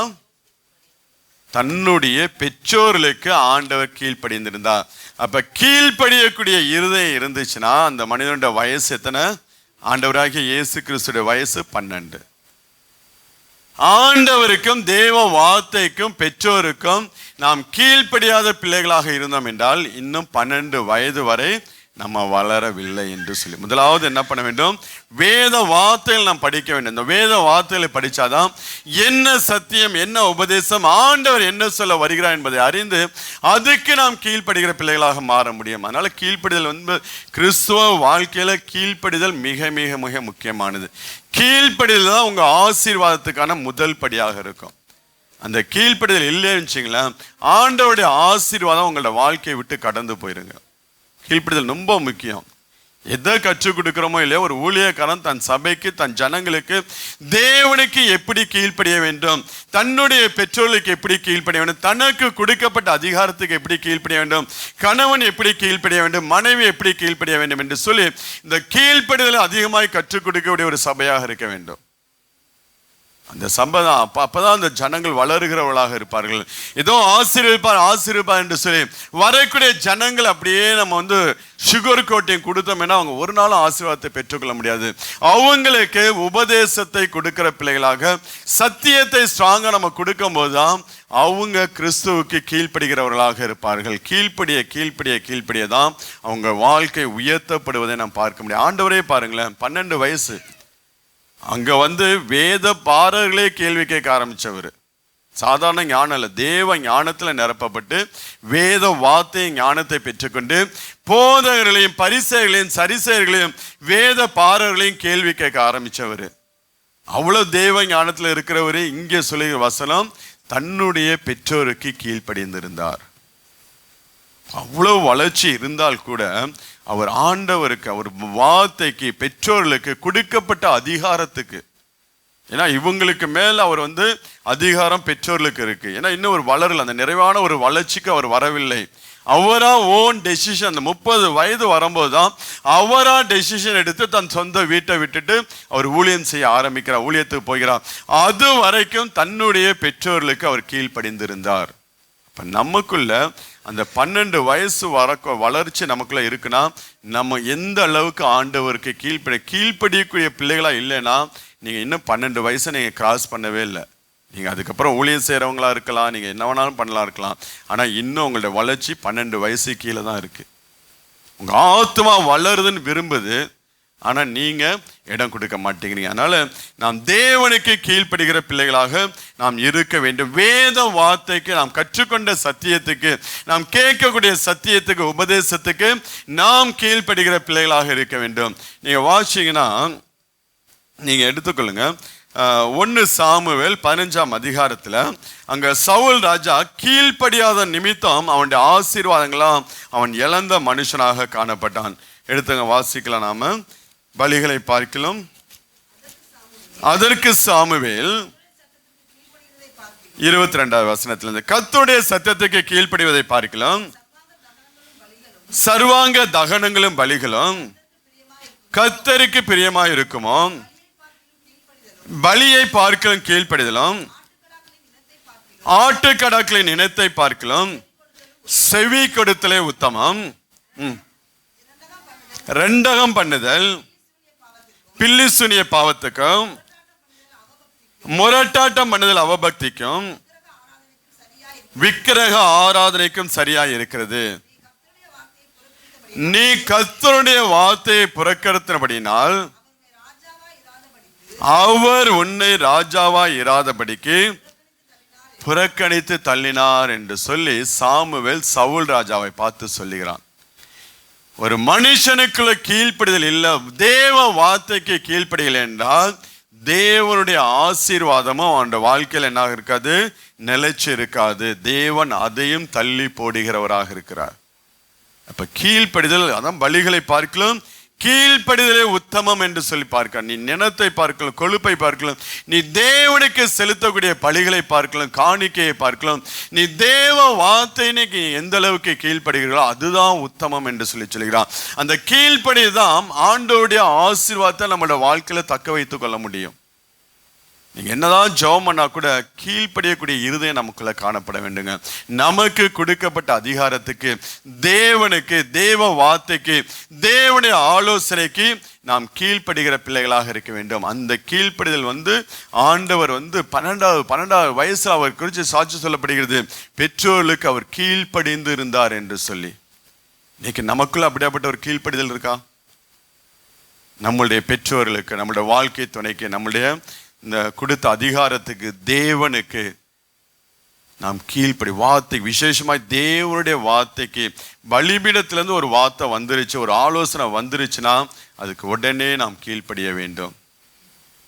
தன்னுடைய பெற்றோர்களுக்கு ஆண்டவர் கீழ்ப்படிந்திருந்தார். அப்ப கீழ்ப்படியக்கூடிய இருதயம் இருந்துச்சுன்னா அந்த மனிதனுடைய வயசு எத்தனை? ஆண்டவராகிய இயேசு கிறிஸ்துடைய வயசு 12. ஆண்டவருக்கும் தேவ வார்த்தைக்கும் பெற்றோருக்கும் நாம் கீழ்ப்படியாத பிள்ளைகளாக இருந்தோம் என்றால் இன்னும் 12 வயது வரை நம்ம வளரவில்லை என்று சொல்லி, முதலாவது என்ன பண்ண வேண்டும்? வேத வார்த்தைகள் நாம் படிக்க வேண்டும். இந்த வேத வார்த்தைகளை படிச்சாதான் என்ன சத்தியம், என்ன உபதேசம், ஆண்டவர் என்ன சொல்ல வருகிறார் என்பதை அறிந்து அதுக்கு நாம் கீழ்ப்படுகிற பிள்ளைகளாக மாற முடியும். அதனால கீழ்ப்படிதல் வந்து கிறிஸ்துவ வாழ்க்கையில கீழ்ப்படிதல் மிக மிக மிக முக்கியமானது. கீழ்ப்படிதல் தான் உங்க ஆசீர்வாதத்துக்கான முதல் படியாக இருக்கும். அந்த கீழ்ப்படிதல் இல்லைன்னு வச்சுங்களேன், ஆண்டவருடைய ஆசீர்வாதம் உங்களோட வாழ்க்கையை விட்டு கடந்து போயிருங்க. கீழ்ப்படிதல் ரொம்ப முக்கியம். எதை கற்றுக் கொடுக்கிறோமோ இல்லையோ, ஒரு ஊழியக்காரன் தன் சபைக்கு, தன் ஜனங்களுக்கு, தேவனுக்கு எப்படி கீழ்ப்படிய வேண்டும், தன்னுடைய பெற்றோர்களுக்கு எப்படி கீழ்ப்படிய வேண்டும், தனக்கு கொடுக்கப்பட்ட அதிகாரத்துக்கு எப்படி கீழ்ப்படிய வேண்டும், கணவன் எப்படி கீழ்ப்படிய வேண்டும், மனைவி எப்படி கீழ்ப்படிய வேண்டும் என்று சொல்லி இந்த கீழ்ப்படிதலை அதிகமாய் கற்றுக் கொடுக்கக்கூடிய ஒரு சபையாக இருக்க வேண்டும். அந்த சபை தான் அப்பதான் அந்த ஜனங்கள் வளருகிறவர்களாக இருப்பார்கள். ஏதோ ஆசீர்வார் என்று சொல்லி வரக்கூடிய ஜனங்கள் அப்படியே நம்ம வந்து சுகர் கோட்டையும் கொடுத்தோம்னா அவங்க ஒரு நாளும் ஆசீர்வாதத்தை பெற்றுக்கொள்ள முடியாது. அவங்களுக்கு உபதேசத்தை கொடுக்கிற பிள்ளைகளாக சத்தியத்தை ஸ்ட்ராங்கா நம்ம கொடுக்கும் போதுதான் அவங்க கிறிஸ்துவுக்கு கீழ்ப்படுகிறவர்களாக இருப்பார்கள். கீழ்ப்படிய தான் அவங்க வாழ்க்கை உயர்த்தப்படுவதை நாம் பார்க்க முடியும். ஆண்டவரே பாருங்களேன், 12 வயசு. அங்க வந்து வேத பாரர்களே கேள்வி கேட்க ஆரம்பிச்சவர். சாதாரண ஞானம் இல்ல, தேவ ஞானத்துல நிரப்பப்பட்டு வேத வார்த்தை ஞானத்தை பெற்றுக்கொண்டு போதகர்களையும் பரிசேயர்களையும் சரிசேயர்களையும் வேத பாரர்களையும் கேள்வி கேட்க ஆரம்பிச்சவர். அவ்வளவு தேவ ஞானத்துல இருக்கிறவரு இங்கே சொல்லுகிற வசனம், தன்னுடைய பெற்றோருக்கு கீழ்ப்படிந்திருந்தார். அவ்வளவு வளர்ச்சி இருந்தால் கூட அவர் ஆண்டவருக்கு, அவர் வார்த்தைக்கு, பெற்றோர்களுக்கு கொடுக்கப்பட்ட அதிகாரத்துக்கு, ஏன்னா இவங்களுக்கு மேல அவர் வந்து அதிகாரம் பெற்றோர்களுக்கு இருக்கு. ஏன்னா இன்னும் ஒரு வளரல, அந்த நிறைவான ஒரு வளர்ச்சிக்கு அவர் வரவில்லை. அவரா ஓன் டெசிஷன், அந்த 30 வயது வரும்போது தான் அவரா டெசிஷன் எடுத்து தன் சொந்த வீட்டை விட்டுட்டு அவர் ஊழியம் செய்ய ஆரம்பிக்கிறார், ஊழியத்துக்கு போகிறார். அது வரைக்கும் தன்னுடைய பெற்றோர்களுக்கு அவர் கீழ்ப்படிந்திருந்தார். இப்ப நமக்குள்ள அந்த 12 வயசு வளர்ச்சி நமக்குள்ள இருக்குன்னா நம்ம எந்த அளவுக்கு ஆண்டவருக்கு கீழ்ப்படியக்கூடிய பிள்ளைகளா இல்லைன்னா நீங்க இன்னும் 12 வயசை நீங்க கிராஸ் பண்ணவே இல்லை. நீங்க அதுக்கப்புறம் ஊழியம் செய்யறவங்களா இருக்கலாம், நீங்க என்ன வேணாலும் பண்ணலாம் இருக்கலாம், ஆனா இன்னும் உங்களோட வளர்ச்சி 12 வயசு கீழே தான் இருக்கு. உங்க ஆத்மா வளருதுன்னு விரும்புது, ஆனா நீங்க இடம் கொடுக்க மாட்டேங்கிறீங்க. அதனால நாம் தேவனுக்கு கீழ்ப்படுகிற பிள்ளைகளாக நாம் இருக்க வேண்டும். வேத வார்த்தைக்கு, நாம் கற்றுக்கொண்ட சத்தியத்துக்கு, நாம் கேட்கக்கூடிய சத்தியத்துக்கு, உபதேசத்துக்கு நாம் கீழ்ப்படுகிற பிள்ளைகளாக இருக்க வேண்டும். நீங்க வாசிங்கன்னா நீங்க எடுத்துக்கொள்ளுங்க, 1 சாமுவேல் 15ஆம் அதிகாரத்துல அங்க சவுல் ராஜா கீழ்ப்படியாத நிமித்தம் அவனுடைய ஆசீர்வாதங்களாம் அவன் இழந்த மனுஷனாக காணப்பட்டான். எடுத்துங்க, வாசிக்கலாம். நாம பலிகளை பார்க்கலாம். அதற்கு சாமுவேல் 22வது வசனத்திலிருந்து, கர்த்தருடைய சத்தத்துக்கு கீழ்ப்படிவதை பார்க்கலாம், சர்வாங்க தகனங்களும் பலிகளும் கர்த்தருக்கு பிரியமாய் இருக்குமோ, பலியை பார்க்கலாம் கீழ்ப்படிதலும், ஆட்டுக்கடாக்களின் இனத்தை பார்க்கலாம் செவி கொடுத்தலே உத்தமம், ரெண்டகம் பண்ணுதல் பில்லிசுனிய பாவத்துக்கும் முரட்டாட்டம் பண்ணுதல் அவபக்திக்கும் விக்கிரக ஆராதனைக்கும் சரியாய் இருக்கிறது. நீ கர்த்தருடைய வார்த்தையை புறக்கணித்தபடியினால் அவர் உன்னை ராஜாவா இராதபடிக்கு புறக்கணித்து தள்ளினார் என்று சொல்லி சாமுவேல் சவுல் ராஜாவை பார்த்து சொல்லுகிறான். ஒரு மனுஷனுக்குள்ள கீழ்ப்படிதல் இல்லை, தேவ வார்த்தைக்கு கீழ்ப்படியலை என்றால் தேவனுடைய ஆசீர்வாதமும் அவனுடைய வாழ்க்கையில் என்ன இருக்காது, நிலைச்சு இருக்காது. தேவன் அதையும் தள்ளி போடுகிறவராக இருக்கிறார். அப்ப கீழ்ப்படிதல், அதான் பலிகளை பார்க்கலாம், கீழ்ப்படிதலே உத்தமம் என்று சொல்லி பார்க்கலாம். நீ நினத்தை பார்க்கலாம், கொழுப்பை பார்க்கலாம், நீ தேவனுக்கு செலுத்தக்கூடிய பலிகளை பார்க்கலாம், காணிக்கையை பார்க்கலாம், நீ தேவ வார்த்தைக்கு எந்த அளவுக்கு கீழ்ப்படுகிறீர்களோ அதுதான் உத்தமம் என்று சொல்லி சொல்கிறான். அந்த கீழ்ப்படி தான் ஆண்டவருடைய ஆசீர்வாதத்தை நம்மளோட வாழ்க்கையில தக்க வைத்துக் கொள்ள முடியும். நீங்க என்னதான் ஜெபம் பண்ணா கூட கீழ்ப்படியக்கூடிய இருதயம் நமக்குள்ள காணப்பட வேண்டுங்க. நமக்கு கொடுக்கப்பட்ட அதிகாரத்துக்கு, தேவனுக்கு, தேவ வார்த்தைக்கு, தேவனுடைய ஆலோசனைக்கு நாம் கீழ்ப்படுகிற பிள்ளைகளாக இருக்க வேண்டும். அந்த கீழ்ப்படிதல் ஆண்டவர் 12 வயசுல அவர் குறித்து சாட்சி சொல்லப்படுகிறது, பெற்றோர்களுக்கு அவர் கீழ்ப்படிந்து இருந்தார் என்று சொல்லி. இன்னைக்கு நமக்குள்ள அப்படியாப்பட்ட ஒரு கீழ்ப்படிதல் இருக்கா? நம்மளுடைய பெற்றோர்களுக்கு, நம்மளுடைய வாழ்க்கை துணைக்கு, நம்மளுடைய இந்த கொடுத்த அதிகாரத்துக்கு, தேவனுக்கு நாம் கீழ்ப்படி, வார்த்தை விசேஷமாய் தேவனுடைய வார்த்தைக்கு, பலிபீடத்திலிருந்து ஒரு வார்த்தை வந்துருச்சு, ஒரு ஆலோசனை வந்துருச்சுன்னா அதுக்கு உடனே நாம் கீழ்ப்படிய வேண்டும்.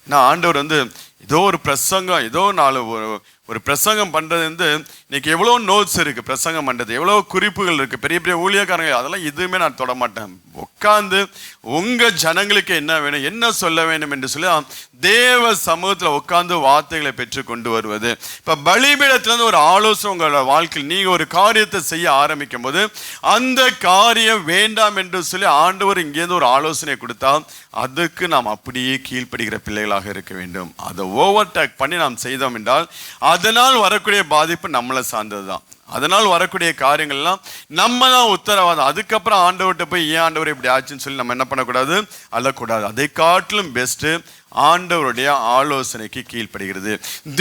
ஏன்னா ஆண்டவர் ஏதோ ஒரு பிரசங்கம், ஏதோ ஒரு பிரசங்கம் பண்றது இன்னைக்கு எவ்வளோ நோட்ஸ் இருக்கு, பிரசங்கம் பண்றது எவ்வளோ குறிப்புகள் இருக்கு, பெரிய பெரிய ஊழியக்காரங்க, அதெல்லாம் எதுவுமே நான் தொட மாட்டேன். உட்கார்ந்து உங்க ஜனங்களுக்கு என்ன வேணும், என்ன சொல்ல வேண்டும் என்று சொல்லி தேவ சமூகத்தில் உட்கார்ந்து வார்த்தைகளை பெற்று கொண்டு வருவது. இப்ப பலிபீடத்திலிருந்து ஒரு ஆலோசனை உங்களோட வாழ்க்கையில் நீங்க ஒரு காரியத்தை செய்ய ஆரம்பிக்கும் போது அந்த காரியம் வேண்டாம் என்று சொல்லி ஆண்டவர் இங்கேருந்து ஒரு ஆலோசனை கொடுத்தா அதுக்கு நாம் அப்படியே கீழ்ப்படுகிற பிள்ளைகளாக இருக்க வேண்டும். அதை ஓவர்டேக் பண்ணி நாம் செய்தோம் என்றால் அதனால் வரக்கூடிய பாதிப்பு நம்மளை சார்ந்ததுதான். அதனால் வரக்கூடிய காரியங்கள்லாம் நம்ம தான் உத்தரவாதம். அதுக்கப்புறம் ஆண்டவர்கிட்ட போய் ஏன் ஆண்டவர் இப்படி ஆச்சுன்னு சொல்லி நம்ம என்ன பண்ணக்கூடாது, அழக்கூடாது. அதை காட்டிலும் பெஸ்ட் ஆண்டவருடைய ஆலோசனைக்கு கீழ்ப்படுகிறது,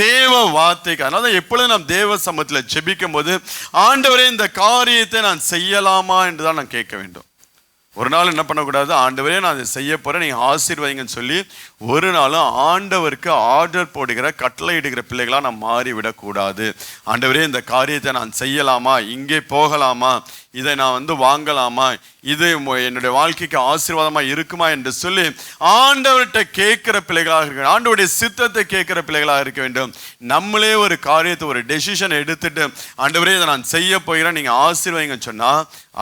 தேவ வார்த்தைக்கு. அதனால எப்பொழுதும் நாம் தேவ சமூகத்தில் ஜெபிக்கும் போது ஆண்டவரே இந்த காரியத்தை நான் செய்யலாமா என்றுதான் நான் கேட்க வேண்டும். ஒரு நாள் என்ன பண்ணக்கூடாது, ஆண்டவரே நான் அதை செய்ய போறேன், நீங்க ஆசீர்வதிங்கன்னு சொல்லி ஒரு நாளும் ஆண்டவருக்கு ஆர்டர் போடுகிற, கட்டளை இடுகிற பிள்ளைகளா நாம் மாறிவிடக்கூடாது. ஆண்டவரே இந்த காரியத்தை நான் செய்யலாமா, இங்கே போகலாமா, இதை நான் வாங்கலாமா, இது என்னுடைய வாழ்க்கைக்கு ஆசீர்வாதமா இருக்குமா என்று சொல்லி ஆண்டவர்கிட்ட கேட்கிற பிள்ளைகளாக இருக்க, ஆண்டவருடைய சித்தத்தை கேட்கிற பிள்ளைகளாக இருக்க வேண்டும். நம்மளே ஒரு காரியத்தை, ஒரு டெசிஷன் எடுத்துட்டு ஆண்டவரே இதை நான் செய்ய போகிறேன், நீங்க ஆசீர்வதிங்கன்னு சொன்னா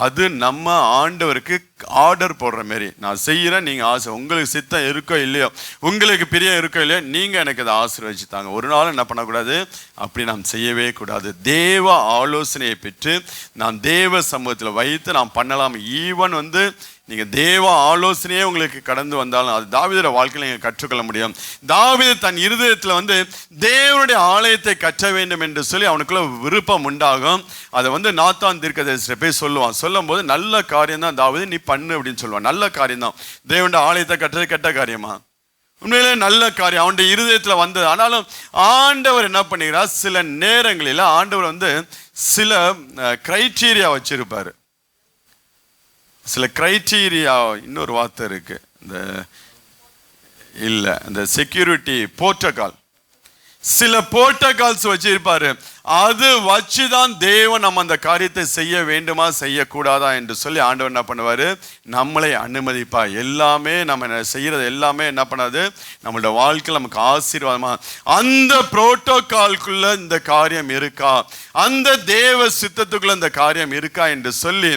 அது நம்ம ஆண்டவருக்கு ஆர்டர் போடுற மாதிரி, நான் செய்யறேன், நீங்க உங்களுக்கு சித்தம் இருக்கோ இல்லையோ, உங்களுக்கு பிரியம் இருக்கோ இல்லையோ, நீங்க எனக்கு அதை ஆசீர்வதிச்சு தாங்க. ஒரு நாள் என்ன பண்ணக்கூடாது, அப்படி நாம் செய்யவே கூடாது. தேவ ஆலோசனையை பெற்று நாம் தேவ சமூகத்தில் வைத்து நாம் பண்ணலாம். ஈவன் நீங்க தேவ ஆலோசனையே உங்களுக்கு கடந்து வந்தாலும் அது தாவீதுடைய வாழ்க்கையில நீங்க கற்றுக்கொள்ள முடியும். தாவீது தன் இருதயத்துல தேவனுடைய ஆலயத்தை கற்ற வேண்டும் என்று சொல்லி அவனுக்குள்ள விருப்பம் உண்டாகும். அதை நாத்தான் தீர்க்கதரிசிட்ட போய் சொல்லுவான். சொல்லும் போது நல்ல காரியம் தான் தாவீது, நீ பண்ணு அப்படின்னு சொல்லுவான். நல்ல காரியம் தான், தேவனுடைய ஆலயத்தை கட்டுறது கெட்ட காரியமா? உண்மையிலே நல்ல காரியம் அவனுடைய இருதயத்துல வந்தது. ஆனாலும் ஆண்டவர் என்ன பண்ணுகிறார், சில நேரங்களில் ஆண்டவர் சில கிரைட்டீரியா வச்சிருப்பாரு. சில கிரைட்டீரியா, இன்னொரு வார்த்தை இருக்கு, இந்த செக்யூரிட்டி புரோட்டோகால், சில புரோட்டோகால்ஸ் வச்சிருப்பாரு. அது வச்சுதான் தேவன் நம்ம அந்த காரியத்தை செய்ய வேண்டுமா செய்யக்கூடாதா என்று சொல்லி ஆண்டவர் என்ன பண்ணுவாரு, நம்மளை அனுமதிப்பா. எல்லாமே நம்ம செய்யறது எல்லாமே என்ன பண்ணாது, நம்மளோட வாழ்க்கையில் நமக்கு ஆசீர்வாதமா. அந்த புரோட்டோகால்குள்ள இந்த காரியம் இருக்கா, அந்த தேவ சித்தத்துக்குள்ள இந்த காரியம் இருக்கா என்று சொல்லி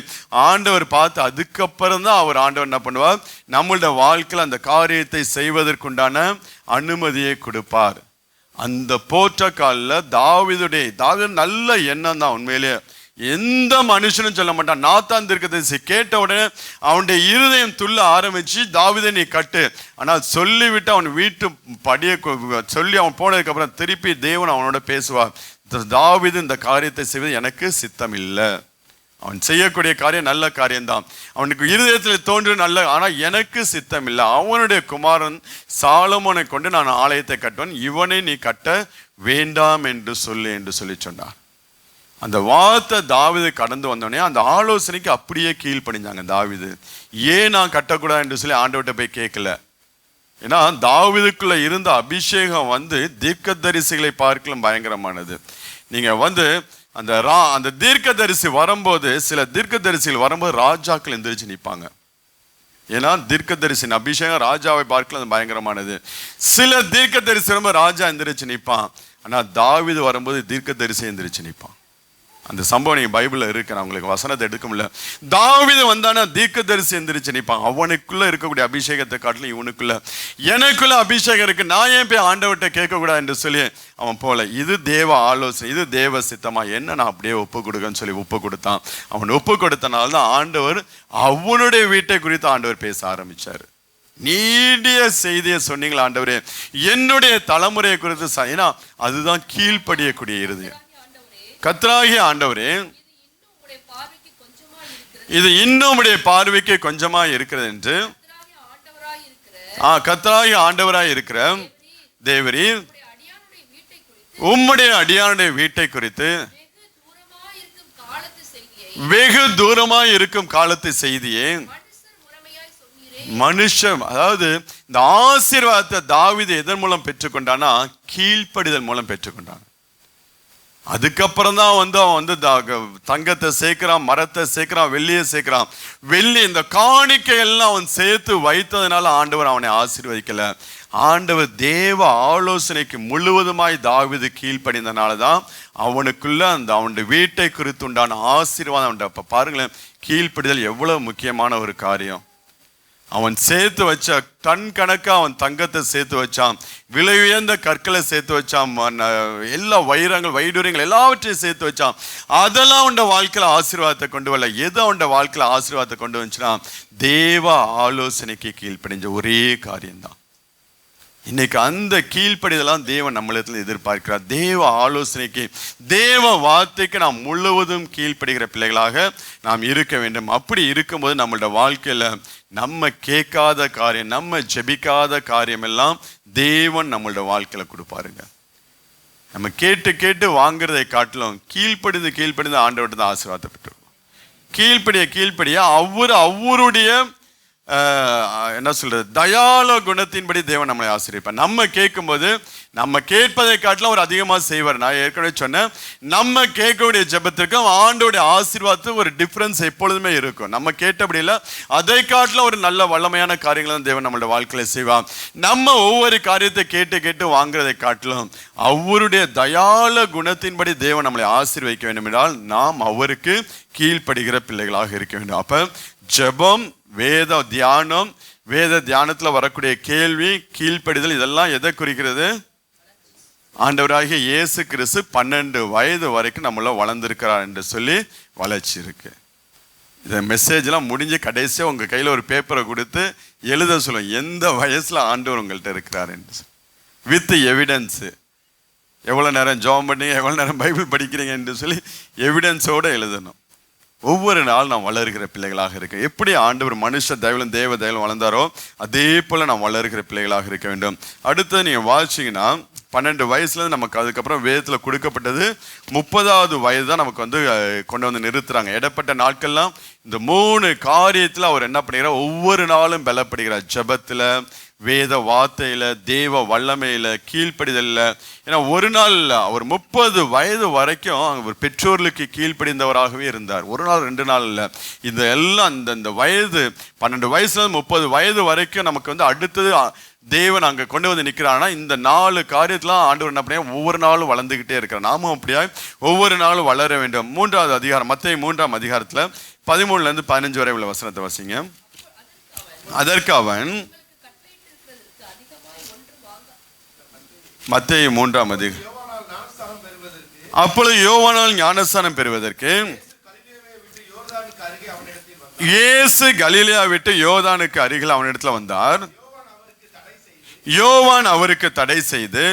ஆண்டவர் பார்த்து அதுக்கப்புறம் தான் அவர் ஆண்டவர் என்ன பண்ணுவார், நம்மளோட வாழ்க்கையில் அந்த காரியத்தை செய்வதற்குண்டான அனுமதியை கொடுப்பார். அந்த புரோட்டோகால்ல தாவீது நல்ல எண்ணம் தான். உண்மையிலே எந்த மனுஷனும் சொல்ல மாட்டான். நாத்தான் தீர்க்கதரிசி கேட்ட உடனே அவனுடைய இருதயம் துள்ள ஆரம்பிச்சு, தாவீதை நீ கட்டு. ஆனால் சொல்லிவிட்டு அவன் வீட்டு படியை சொல்லி அவன் போனதுக்கு அப்புறம் திருப்பி தேவன் அவனோட பேசுவார். தாவீது இந்த காரியத்தை செய்வது எனக்கு சித்தம் இல்லை. அவன் செய்யக்கூடிய காரியம் நல்ல காரியம்தான், அவனுக்கு இருதயத்தில் தோன்று நல்ல, ஆனால் எனக்கு சித்தம் இல்லை. அவனுடைய குமாரன் சாலமோனை கொண்டு நான் ஆலயத்தை கட்டுவேன், இவனை நீ கட்ட வேண்டாம் என்று சொல்லி சொன்னார். அந்த வார்த்தை தாவீது கடந்து வந்தோடனே அந்த ஆலோசனைக்கு அப்படியே கீழ்ப்படிஞ்சாங்க. தாவீது ஏன் நான் கட்டக்கூடாது என்று சொல்லி ஆண்டவர்கிட்ட போய் கேட்கல. ஏன்னா தாவீதுக்குள்ள இருந்த அபிஷேகம் வந்து தீர்க்கதரிசிகளை பார்க்கலாம் பயங்கரமானது. நீங்க வந்து அந்த தீர்க்கதரிசி வரும்போது, சில தீர்க்கதரிசிகள் வரும்போது ராஜாக்கள் எந்திரிச்சு நிற்பாங்க. ஏன்னா தீர்க்கதரிசின் அபிஷேகம் ராஜாவை பார்க்கலாம் அது பயங்கரமானது. சில தீர்க்கதரிசி வரும்போது ராஜா எந்திரிச்சு நிற்பான். ஆனா தாவீது வரும்போது தீர்க்கதரிசி எந்திரிச்சு நிற்பான். அந்த சம்பவம் நீங்க பைபிள்ல இருக்கு, நான் உங்களுக்கு வசனத்தை எடுக்க முடியல. தாவீது வந்தானா தீர்க்கதரிசி எந்திரிச்சு நிற்பான். அவனுக்குள்ள இருக்கக்கூடிய அபிஷேகத்தை காட்டிலும் இவனுக்குள்ள, எனக்குள்ள அபிஷேகம் இருக்கு, நான் ஏன் போய் ஆண்டவர்கிட்ட கேட்கக்கூடாது என்று சொல்லி அவன் போல. இது தேவ ஆலோசனை, இது தேவ சித்தமா, என்ன நான் அப்படியே ஒப்பு கொடுக்கன்னு சொல்லி ஒப்பு கொடுத்தான். அவன் ஒப்பு கொடுத்தனால தான் ஆண்டவர் அவனுடைய வீட்டை குறித்து ஆண்டவர் பேச ஆரம்பிச்சாரு. நீடிய செய்தியை சொன்னீங்களா ஆண்டவரே, என்னுடைய தலைமுறையை குறித்து. ஏன்னா அதுதான் கீழ்ப்படியக்கூடிய இருதயம். கர்த்தராகிய ஆண்டவரே, இது இன்னும் உம்முடைய பார்வைக்கு கொஞ்சமா இருக்கிறது என்று கர்த்தராகிய ஆண்டவராய் இருக்கிற தேவரீர் உம்முடைய அடியானுடைய வீட்டை குறித்து வெகு தூரமாய் இருக்கும் காலத்து செய்தியே மனுஷன். அதாவது இந்த ஆசீர்வாதத்தை தாவீது எதன் மூலம் பெற்றுக்கொண்டானா, கீழ்ப்படிதல் மூலம் பெற்றுக்கொண்டான். அதுக்கப்புறம் தான் அவன் வந்து தங்கத்தை சேர்க்கிறான், மரத்தை சேர்க்கிறான், வெள்ளியை சேர்க்கிறான். வெள்ளி இந்த காணிக்கை எல்லாம் அவன் சேர்த்து வைத்ததுனால ஆண்டவர் அவனை ஆசீர்வதிக்கல. ஆண்டவர் தேவ ஆலோசனைக்கு முழுவதுமாய் தாவீது கீழ்ப்படிந்தனால தான் அவனுக்குள்ள அவனுடைய வீட்டை குறித்து உண்டான ஆசீர்வாதம் உண்டு. அப்ப பாருங்களேன், கீழ்ப்படிதல் எவ்வளவு முக்கியமான ஒரு காரியம். அவன் சேர்த்து வச்ச டன் கணக்கா அவன் தங்கத்தை சேர்த்து வச்சான், விலை உயர்ந்த கற்களை சேர்த்து வச்சான், எல்லா வைடூரியங்கள் எல்லாவற்றையும் சேர்த்து வச்சான். அதெல்லாம் அவன் வாழ்க்கையில ஆசீர்வாதத்தை கொண்டு வரல. எது அவன் வாழ்க்கையில ஆசீர்வாதத்தை கொண்டு வந்துச்சுன்னா, தேவ ஆலோசனைக்கு கீழ்ப்படிஞ்ச ஒரே காரியம்தான். இன்னைக்கு அந்த கீழ்ப்படிதெல்லாம் தேவன் நம்மளிடத்தில் எதிர்பார்க்கிறார். தேவ ஆலோசனைக்கு, தேவ வார்த்தைக்கு நாம் முழுவதும் கீழ்ப்படுகிற பிள்ளைகளாக நாம் இருக்க வேண்டும். அப்படி இருக்கும்போது நம்மளோட வாழ்க்கையில நம்ம கேட்காத காரியம், நம்ம ஜெபிக்காத காரியம் எல்லாம் தேவன் நம்மளோட வாழ்க்கையில கொடுப்பாருங்க. நம்ம கேட்டு கேட்டு வாங்குறதை காட்டிலும் கீழ்ப்படிந்து ஆண்டவர்கிட்ட தான் ஆசீர்வாதத்தை பெற்றுருக்கோம். கீழ்ப்படிய அவருடைய என்ன சொல்றது, தயால குணத்தின்படி தேவன் நம்மளை ஆசீர்வதிப்பார். நம்ம கேட்கும்போது நம்ம கேட்பதை காட்டிலும் அவர் அதிகமாக செய்வார். நான் ஏற்கனவே சொன்னேன், நம்ம கேட்கக்கூடிய ஜெபத்திற்கும் ஆண்டோடைய ஆசீர்வாதத்துக்கு ஒரு டிஃபரன்ஸ் எப்பொழுதுமே இருக்கும். நம்ம கேட்டபடி இல்லை, அதை காட்டிலும் ஒரு நல்ல வல்லமையான காரியங்களை தான் தேவன் நம்மளோட வாழ்க்கையில செய்வார். நம்ம ஒவ்வொரு காரியத்தை கேட்டு வாங்குறதை காட்டிலும் அவருடைய தயால குணத்தின்படி தேவன் நம்மளை ஆசீர்வதிக்க வேண்டும் என்றால் நாம் அவருக்கு கீழ்ப்படுகிற பிள்ளைகளாக இருக்க வேண்டும். அப்ப ஜெபம், வேத தியானத்துல வரக்கூடிய கேள்வி, கீழ்ப்படிதல், இதெல்லாம் எதை குறிக்கிறது? ஆண்டவராகிய இயேசு கிறிஸ்து 12 வயது வரைக்கும் நம்மள வளர்ந்திருக்கிறார் என்று சொல்லி வளர்ச்சி இருக்கு. இந்த மெசேஜ்லாம் முடிஞ்சு கடைசியா உங்க கையில ஒரு பேப்பரை கொடுத்து எழுத சொல்லும், எந்த வயசுல ஆண்டவர் உங்கள்கிட்ட இருக்கிறார் என்று, வித் எவிடன்ஸ். எவ்வளவு நேரம் ஜெபம் பண்ணீங்க, எவ்வளவு நேரம் பைபிள் படிக்கிறீங்க என்று சொல்லி எவிடன்ஸோட எழுதணும். ஒவ்வொரு நாள் நாம் வளர்கிற பிள்ளைகளாக இருக்க, எப்படி ஆண்டவர் மனுஷ தயவிலும் தேவ தயவிலும் வளர்ந்தாரோ அதே போல நாம் வளர்கிற பிள்ளைகளாக இருக்க வேண்டும். அடுத்து நீங்க வாசிச்சீங்கன்னா 12 வயசுல நமக்கு அதுக்கப்புறம் வேதத்துல கொடுக்கப்பட்டது 30வது வயது தான் நமக்கு வந்து கொண்டு வந்து நிறுத்துறாங்க. இடப்பட்ட நாட்கள்லாம் இந்த 3 காரியத்துல அவர் என்ன பண்ணுகிறார், ஒவ்வொரு நாளும் பலப்படுகிறார். ஜெபத்துல, வேத வார்த்தையில, தேவ வல்லமையில, கீழ்ப்படிதல்ல. ஏன்னா ஒரு நாள் அவர் 30 வயது வரைக்கும் அவர் பெற்றோர்களுக்கு கீழ்ப்படிந்தவராகவே இருந்தார். ஒரு நாள் 2 நாள் இல்லை, இந்த எல்லாம் இந்த வயது 12 வயசுல 30 வயது வரைக்கும் நமக்கு வந்து அடுத்தது தேவன் அங்க கொண்டு வந்து நிற்கிறான்னா, இந்த 4 காரியத்திலாம் ஆண்டவர் என்ன பண்ண ஒவ்வொரு நாளும் வளர்ந்துகிட்டே இருக்கிறார். நாமும் அப்படியா ஒவ்வொரு நாளும் வளர வேண்டும். 3வது அதிகாரம், மத்தேயு 3ஆம் அதிகாரத்துல 13ல இருந்து 15 வரை உள்ள வசனத்தை வாசிங்க. அதற்கு அவன், மத்தேயு 3ஆம் அதிகாரம், அப்பொழுது யோவானால் ஞானஸ்நானம் பெறுவதற்கு இயேசு கலிலேயா விட்டு யோர்தானுக்கு அருகில் அவனிடத்துல வந்தார். யோவான் அவருக்கு தடை செய்து,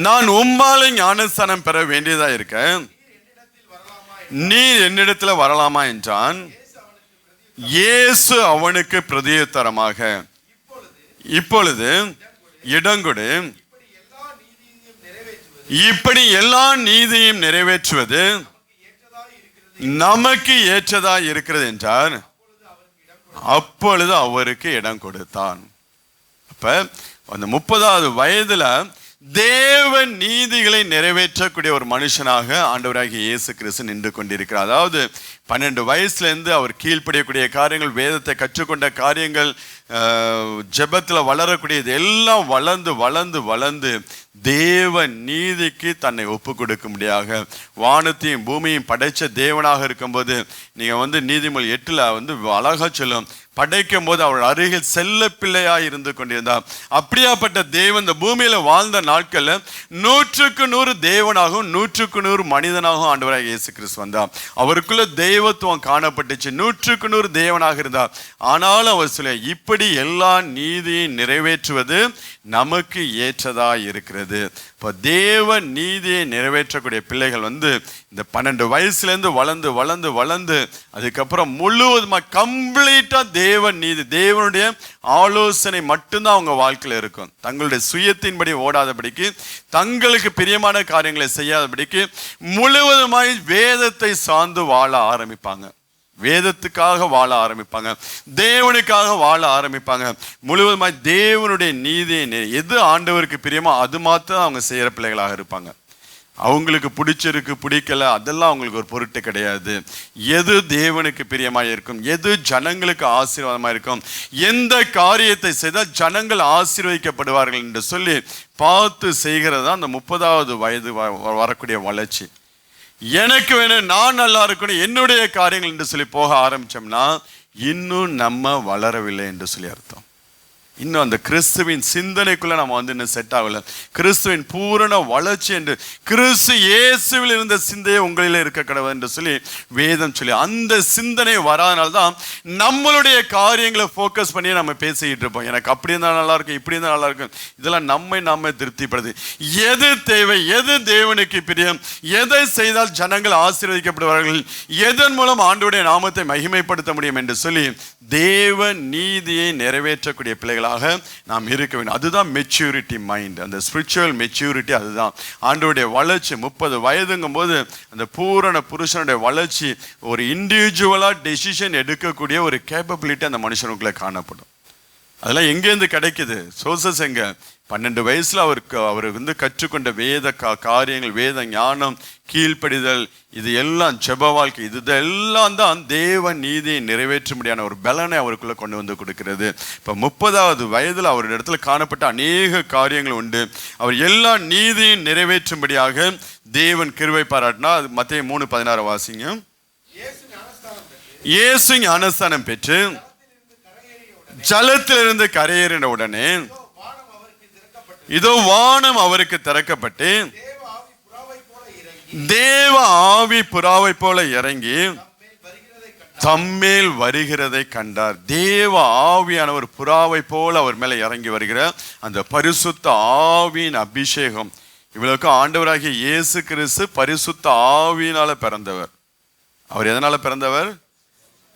நான் உம்மாலே ஞானஸ்நானம் பெற வேண்டியதா இருக்க நீர் என்னிடத்துல வரலாமா என்றான். இயேசு அவனுக்கு பிரதியுத்தரமாக, இப்பொழுது இடங்கொடு, இப்படி எல்லா நீதியையும் நிறைவேற்றுவது நமக்கு ஏற்றதா இருக்கிறது என்றார். அப்பொழுது அவருக்கு இடம் கொடுத்தான். அப்ப அந்த 30வது வயதுல தேவ நீதிகளை நிறைவேற்றக்கூடிய ஒரு மனுஷனாக ஆண்டவராகிய இயேசு கிறிஸ்து நின்று கொண்டிருக்கிறார். அதாவது 12 வயசுல இருந்து அவர் கீழ்ப்படியக்கூடிய காரியங்கள், வேதத்தை கற்றுக்கொண்ட காரியங்கள், ஜெபத்தில் வளரக்கூடியது எல்லாம் வளர்ந்து வளர்ந்து வளர்ந்து தேவ நீதிக்கு தன்னை ஒப்பு கொடுக்கும்படியாக வானத்தையும் பூமியையும் படைச்ச தேவனாக இருக்கும்போது நீங்க நீதிமொழி 8 அழகா சொல்லும், படைக்கும் போது அவள் அருகில் செல்ல பிள்ளையாய் இருந்து கொண்டிருந்தார். அப்படியாப்பட்ட தேவன் இந்த பூமியில வாழ்ந்த நாட்கள்ல 100க்கு 100 தேவனாகவும் 100க்கு 100 மனிதனாகவும் ஆண்டவராக இயேசு கிறிஸ்து வந்தார். அவருக்குள்ள தெய்வத்துவம் காணப்பட்டுச்சு. 100க்கு 100 தேவனாக இருந்தார். ஆனாலும் அவர் சொல்ல, இப்படி எல்லா நீதியை நிறைவேற்றுவது நமக்கு ஏற்றதா இருக்கிறது. இப்போ தேவ நீதியை நிறைவேற்றக்கூடிய பிள்ளைகள் இந்த 12 வயசுல இருந்து வளர்ந்து வளர்ந்து வளர்ந்து அதுக்கப்புறம் முழுவதுமா கம்ப்ளீட்டா தேவ நீதி, தேவனுடைய ஆலோசனை மட்டும்தான் அவங்க வாழ்க்கையில இருக்கும். தங்களுடைய சுயத்தின்படி ஓடாதபடிக்கு, தங்களுக்கு பிரியமான காரியங்களை செய்யாதபடிக்கு முழுவதுமாய் வேதத்தை சார்ந்து வாழ ஆரம்பிப்பாங்க. வேதத்துக்காக வாழ ஆரம்பிப்பாங்க, தேவனுக்காக வாழ ஆரம்பிப்பாங்க. முழுவதுமாய் தேவனுடைய நீதியை, எது ஆண்டவருக்கு பிரியமோ அது மாத்திரம் அவங்க செய்யற பிள்ளைகளாக இருப்பாங்க. அவங்களுக்கு பிடிச்சிருக்கு பிடிக்கல அதெல்லாம் அவங்களுக்கு ஒரு பொருட்டு கிடையாது. எது தேவனுக்கு பிரியமாக இருக்கும், எது ஜனங்களுக்கு ஆசீர்வாதமாக இருக்கும், எந்த காரியத்தை செய்தால் ஜனங்கள் ஆசீர்வதிக்கப்படுவார்கள் என்று சொல்லி பார்த்து செய்கிறது தான் அந்த 30வது வயது வரக்கூடிய வளர்ச்சி. எனக்கு வேணும், நான் நல்லா இருக்கணும், என்னுடைய காரியங்கள் என்று சொல்லி போக ஆரம்பிச்சோம்னா இன்னும் நம்ம வளரவில்லை என்று சொல்லி அர்த்தம். இன்னும் அந்த கிறிஸ்துவின் சிந்தனைக்குள்ள நம்ம இன்னும் செட் ஆகல. கிறிஸ்துவின் பூரண வளர்ச்சி என்று, கிறிஸ்து இயேசுவில் இருந்த சிந்தையை உங்களிலே இருக்க கடவுள் என்று சொல்லி வேதம் சொல்லி, அந்த சிந்தனை வராதனால்தான் நம்மளுடைய காரியங்களை ஃபோக்கஸ் பண்ணி நம்ம பேசிக்கிட்டு இருப்போம். எனக்கு அப்படி இருந்தால் நல்லா இருக்கும், இப்படி இருந்தால் நல்லா இருக்கும். இதெல்லாம் நம்மை திருப்திப்படுது. எது தேவை, எது தேவனுக்கு பிரியம், எதை செய்தால் ஜனங்கள் ஆசீர்வதிக்கப்படுவார்கள், எதன் மூலம் ஆண்டவருடைய நாமத்தை மகிமைப்படுத்த முடியும் என்று சொல்லி தேவ நீதியை நிறைவேற்றக்கூடிய பிள்ளைகள் நாம் இருக்க வேண்டும். அதுதான் மெச்சூரிட்டி மைண்ட், அந்த ஸ்பிரிச்சுவல் மெச்சூரிட்டி. அதுதான் ஆண்டவருடைய வளர்ச்சி. 30 வயதுங்கும் போது அந்த பூரண புருஷனுடைய வளர்ச்சி, ஒரு இண்டிவிஜுவலா டெசிஷன் எடுக்கக்கூடிய ஒரு கேப்பபிலிட்டி அந்த மனுஷனுக்குள்ள காணப்படும். அதெல்லாம் எங்கேருந்து கிடைக்குது? சோர்சஸ் எங்க? 12 வயசுல அவர் கற்றுக்கொண்ட வேத காரியங்கள், வேத ஞானம், கீழ்ப்படிதல், இது எல்லாம் ஜெப வாழ்க்கை, இதெல்லாம் தான் தேவ நீதியை நிறைவேற்றும்படியான ஒரு பலனை அவருக்குள்ள கொண்டு கொடுக்கிறது. இப்போ 30வது வயதுல அவருடைய இடத்துல காணப்பட்ட அநேக காரியங்கள் உண்டு. அவர் எல்லா நீதியும் நிறைவேற்றும்படியாக தேவன் கிருபை பாராட்டினா. மத்தேயு 3:16 வாசிங்க. இயேசு ஞானஸ்தானம் பெற்று ஜலத்திலிருந்து கரையேறின உடனே இதோ வானம் அவருக்கு திறக்கப்பட்டு தேவ ஆவி புறாவை போல இறங்கி தம்மேல் வருகிறதை கண்டார். தேவ ஆவியானவர் புறாவை போல அவர் மேல இறங்கி வருகிற அந்த பரிசுத்த ஆவியின் அபிஷேகம். இவ்வளவுக்கு ஆண்டவராகிய இயேசு கிறிஸ்து பரிசுத்த ஆவியினால பிறந்தவர். அவர் எதனால பிறந்தவர்?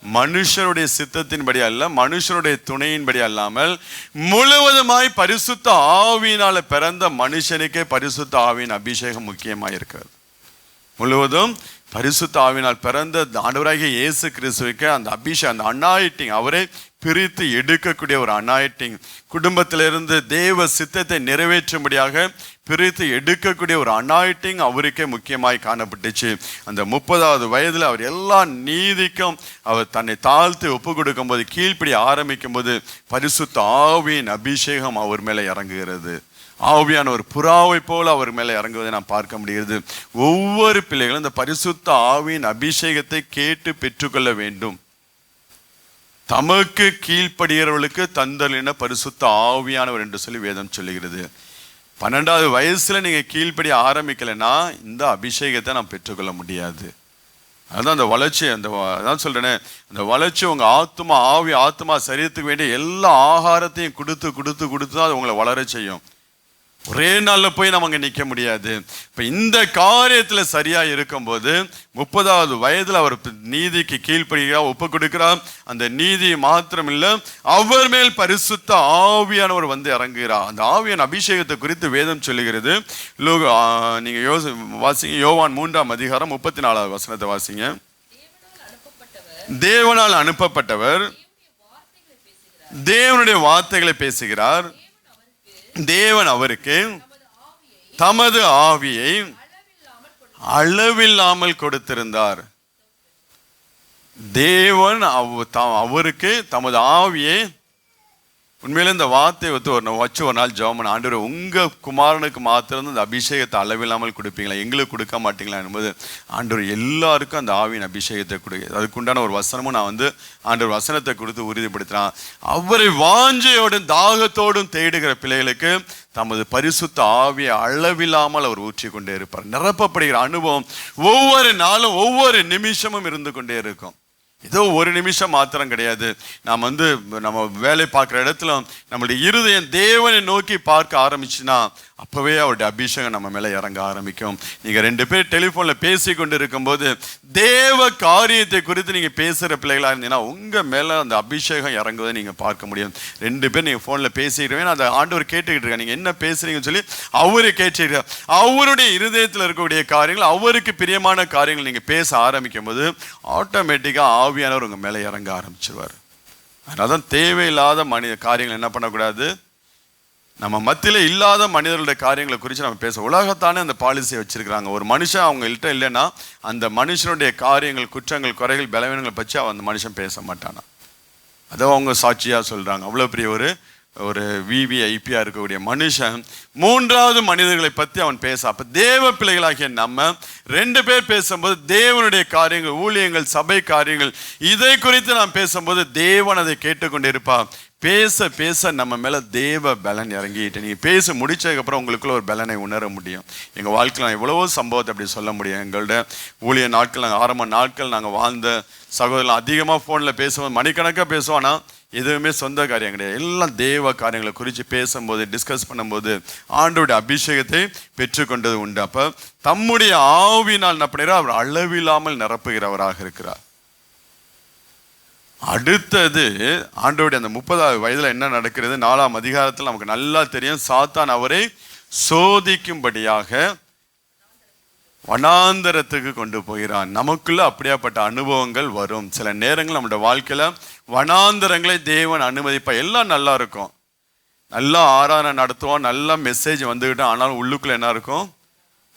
மனுஷருடைய சித்தத்தின்படி அல்ல, மனுஷருடைய துணையின்படி அல்லாமல் முழுவதுமாய் பரிசுத்த ஆவியினால பிறந்த மனுஷனுக்கே பரிசுத்த ஆவியின் அபிஷேகம் முக்கியமாக இருக்கிறது. முழுவதும் பரிசுத்த ஆவியினால் பிறந்த ஆண்டவராகிய இயேசு கிறிஸ்துவுக்கு அந்த அபிஷேகம், அந்த அனாயிட்டிங், அவரை பிரித்து எடுக்கக்கூடிய ஒரு அனாயிட்டிங், குடும்பத்திலிருந்து தேவ சித்தத்தை நிறைவேற்றும்படியாக பிரித்து எடுக்கக்கூடிய ஒரு அனாயிட்டிங் அவருக்கே முக்கியமாய் காணப்பட்டுச்சு. அந்த 30வது வயதில் அவர் எல்லா நீதிக்கும் அவர் தன்னை தாழ்த்து ஒப்பு கொடுக்கும் போது, கீழ்ப்படி ஆரம்பிக்கும் போது பரிசுத்த ஆவியின் அபிஷேகம் அவர் மேலே இறங்குகிறது. ஆவியான ஒரு புறாவை போல அவர் மேலே இறங்குவதை நாம் பார்க்க முடிகிறது. ஒவ்வொரு பிள்ளைகளும் இந்த பரிசுத்த ஆவியின் அபிஷேகத்தை கேட்டு பெற்றுக்கொள்ள வேண்டும். தமக்கு கீழ்ப்படுகிறவர்களுக்கு தந்தலின பரிசுத்த ஆவியானவர் என்று சொல்லி வேதம் சொல்லுகிறது. 12வது வயசுல நீங்க கீழ்ப்படி ஆரம்பிக்கலைன்னா இந்த அபிஷேகத்தை நாம் பெற்றுக்கொள்ள முடியாது. அதுதான் அந்த வளர்ச்சி. அதான் சொல்றேனே, அந்த வளர்ச்சி உங்க ஆத்மா, ஆவி, ஆத்மா சரீரத்துக்கு வேண்டிய எல்லா ஆகாரத்தையும் கொடுத்து கொடுத்து கொடுத்து தான் அது உங்களை வளர செய்யும். ஒரே நாள்ல போய் நம்ம அங்க நிக்க முடியாது. இப்ப இந்த காரியத்துல சரியா இருக்கும்போது 30வது வயதுல அவர் நீதிக்கு கீழ்ப்படுகிறார், ஒப்பு கொடுக்கிறார். அந்த நீதி மாத்திரம் இல்ல, அவர் மேல் பரிசுத்த ஆவியானவர் வந்து இறங்குகிறார். அந்த ஆவியான அபிஷேகத்தை குறித்து வேதம் சொல்லுகிறது. நீங்க வாசிங்க, யோவான் 3ஆம் அதிகாரம் 34வது வசனத்தை வாசிங்க. தேவனால் அனுப்பப்பட்டவர் தேவனுடைய வார்த்தைகளை பேசுகிறார். தேவன் அவருக்கு தமது ஆவியை அளவில்லாமல் கொடுத்திருந்தார். தேவன் அவருக்கு தமது ஆவியை, உண்மையில இந்த வார்த்தையை வச்சு ஒரு நாள் ஜெபம் பண்ண, ஆண்டவரே உங்க குமாரனுக்கு மாத்திரம் இந்த அபிஷேகத்தை அளவில்லாமல் கொடுப்பீங்களா, எங்களுக்கு கொடுக்க மாட்டீங்களா என்பது. ஆண்டவர் எல்லாருக்கும் அந்த ஆவியின் அபிஷேகத்தை கொடுக்க, அதுக்குண்டான ஒரு வசனமும் நான் வந்து ஆண்டவர் வசனத்தை கொடுத்து உறுதிப்படுத்துறான். அவரை வாஞ்சையோடும் தாகத்தோடும் தேடுகிற பிள்ளைகளுக்கு தமது பரிசுத்த ஆவியை அளவில்லாமல் அவர் ஊற்றி கொண்டே இருப்பார். நிரப்பப்படுகிற அனுபவம் ஒவ்வொரு நாளும் ஒவ்வொரு நிமிஷமும் இருந்து கொண்டே இருக்கும். ஏதோ ஒரு நிமிஷம் மாத்திரம் கிடையாது. நாம் வந்து நம்ம வேலை பார்க்குற இடத்துல நம்மளுடைய இருதயம் தேவனை நோக்கி பார்க்க ஆரம்பிச்சுன்னா அப்பவே அவருடைய அபிஷேகம் நம்ம மேலே இறங்க ஆரம்பிக்கும். நீங்கள் 2 பேர் டெலிஃபோனில் பேசி கொண்டு இருக்கும்போது தேவ காரியத்தை குறித்து நீங்கள் பேசுகிற பிள்ளைகளாக இருந்தீங்கன்னா உங்கள் மேலே அந்த அபிஷேகம் இறங்குவதை நீங்கள் பார்க்க முடியும். 2 பேர் நீங்கள் ஃபோனில் பேசிக்கிறீங்க, அந்த ஆண்டவர் கேட்டுக்கிட்டு இருக்காங்க, நீங்கள் என்ன பேசுறீங்கன்னு சொல்லி அவரு கேட்டுக்கிட்டு, அவருடைய இருதயத்தில் இருக்கக்கூடிய காரியங்கள், அவருக்கு பிரியமான காரியங்கள் நீங்கள் பேச ஆரம்பிக்கும் போது ஆட்டோமேட்டிக்காக ஆவியானவர் உங்கள் மேலே இறங்க ஆரம்பிச்சிருவார். அதனால தான் தேவையில்லாத காரியங்கள் என்ன பண்ணக்கூடாது, நம்ம மத்தியில் இல்லாத மனிதர்களுடைய காரியங்களை குறித்து நம்ம பேச. உலகத்தானே அந்த பாலிசியை வச்சிருக்கிறாங்க. ஒரு மனுஷன் அவங்கள்ட்ட இல்லைன்னா அந்த மனுஷனுடைய காரியங்கள், குற்றங்கள், குறைகள், பலவீனங்களை பற்றி அந்த மனுஷன் பேச மாட்டானா. அதை அவங்க சாட்சியாக சொல்கிறாங்க. அவ்வளோ பெரிய ஒரு விவிஐபியாக இருக்கக்கூடிய மனுஷன் 3வது மனிதர்களை பற்றி அவன் பேச. அப்போ தேவ பிள்ளைகளாகிய நம்ம 2 பேர் பேசும்போது தேவனுடைய காரியங்கள், ஊழியங்கள், சபை காரியங்கள், இதை குறித்து நாம் பேசும்போது தேவன் அதை கேட்டுக்கொண்டு இருப்பார். பேச பேச நம்ம மேலே தேவ பலன் இறங்கிட்டு நீங்கள் பேச முடிச்சதுக்கப்புறம் உங்களுக்குள்ள ஒரு பலனை உணர முடியும். எங்கள் வாழ்க்கையில் நான் எவ்வளவோ சம்பவத்தை அப்படி சொல்ல முடியும். எங்களோட ஊழிய நாட்கள், நாங்கள் ஆரம்ப நாட்கள் நாங்கள் வாழ்ந்த சகோதரர்கள் அதிகமாக ஃபோனில் பேசுவோம், மணிக்கணக்காக பேசுவோம். ஆனால் எதுவுமே சொந்த காரியம் கிடையாது. எல்லாம் தேவ காரியங்களை குறித்து பேசும்போது, டிஸ்கஸ் பண்ணும்போது ஆண்டோடைய அபிஷேகத்தை பெற்றுக்கொண்டது உண்டு. அப்போ தம்முடைய ஆவினால் என்ன பண்ணுறார், அவர் அளவில்லாமல் நிரப்புகிறவராக இருக்கிறார். அடுத்தது ஆண்டவருடைய அந்த 30வது வயதுல என்ன நடக்கிறது, 4ஆம் அதிகாரத்தில் நமக்கு நல்லா தெரியும். சாத்தான் அவரை சோதிக்கும்படியாக வனாந்தரத்துக்கு கொண்டு போகிறான். நமக்குள்ள அப்படியாப்பட்ட அனுபவங்கள் வரும். சில நேரங்கள் நம்மளுடைய வாழ்க்கையில வனாந்தரங்களை தேவன் அனுமதிப்பா. எல்லாம் நல்லா இருக்கும், நல்லா ஆராதனை நடத்துவோம், நல்லா மெசேஜ் வந்துக்கிட்டோம். ஆனாலும் உள்ளுக்குள்ள என்ன இருக்கும்,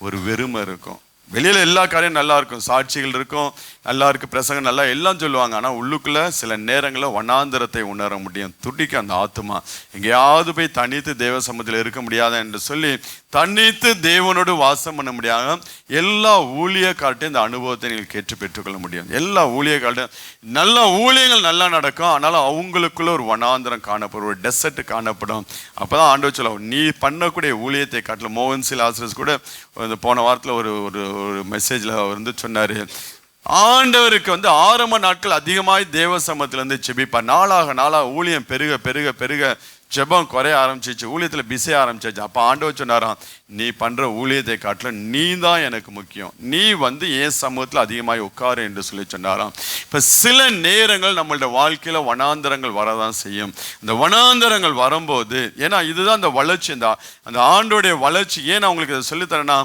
ஒரு வெறுமை இருக்கும். வெளியில எல்லா காரியம் நல்லா இருக்கும், சாட்சிகள் இருக்கும், நல்லா இருக்கு, பிரசங்கம் நல்லா எல்லாம் சொல்லுவாங்க. ஆனால் உள்ளுக்குள்ள சில நேரங்களில் வனாந்தரத்தை உணர முடியும். துடிக்க அந்த ஆத்மா எங்கேயாவது போய் தனித்து தேவ சமூகத்தில் இருக்க முடியாத என்று சொல்லி தனித்து தேவனோடு வாசம் பண்ண முடியாத எல்லா ஊழியக்கார்ட்டையும் இந்த அனுபவத்தை நீங்கள் கேட்டு பெற்றுக்கொள்ள முடியும். எல்லா ஊழியக்கார்ட்டையும் நல்ல ஊழியங்கள் நல்லா நடக்கும், ஆனாலும் அவங்களுக்குள்ள ஒரு வனாந்தரம் காணப்படும், ஒரு டெசர்ட் காணப்படும். அப்போதான் ஆண்டவர் சொல்லுவோம், நீ பண்ணக்கூடிய ஊழியத்தை காட்டிலும். மோகன் சில் ஆசிரியர் கூட போன வாரத்தில் ஒரு மெசேஜில் வந்து சொன்னார், ஆண்டவருக்கு ஆரம்ப நாட்கள் அதிகமாய் தேவ சமூகத்திலிருந்து செபிப்பார். நாளாக ஊழியம் பெருக பெருக பெருக ஜெபம் குறைய ஆரம்பிச்சிச்சு, ஊழியத்தில் பிஸியாக ஆரம்பிச்சிச்சு. அப்போ ஆண்டவர் சொன்னாராம், நீ பண்ணுற ஊழியத்தை காட்டிலும் நீ தான் எனக்கு முக்கியம், நீ என் சமூகத்தில் அதிகமாக உட்காரு என்று சொல்லி சொன்னாராம். இப்போ சில நேரங்கள் நம்மளோட வாழ்க்கையில் வனாந்தரங்கள் வரதான் செய்யும். இந்த வனாந்தரங்கள் வரும்போது, ஏன்னா இதுதான் அந்த வளர்ச்சி, அந்த ஆண்டோடைய வளர்ச்சி. ஏன் அவங்களுக்கு இதை சொல்லித்தரேன்னா,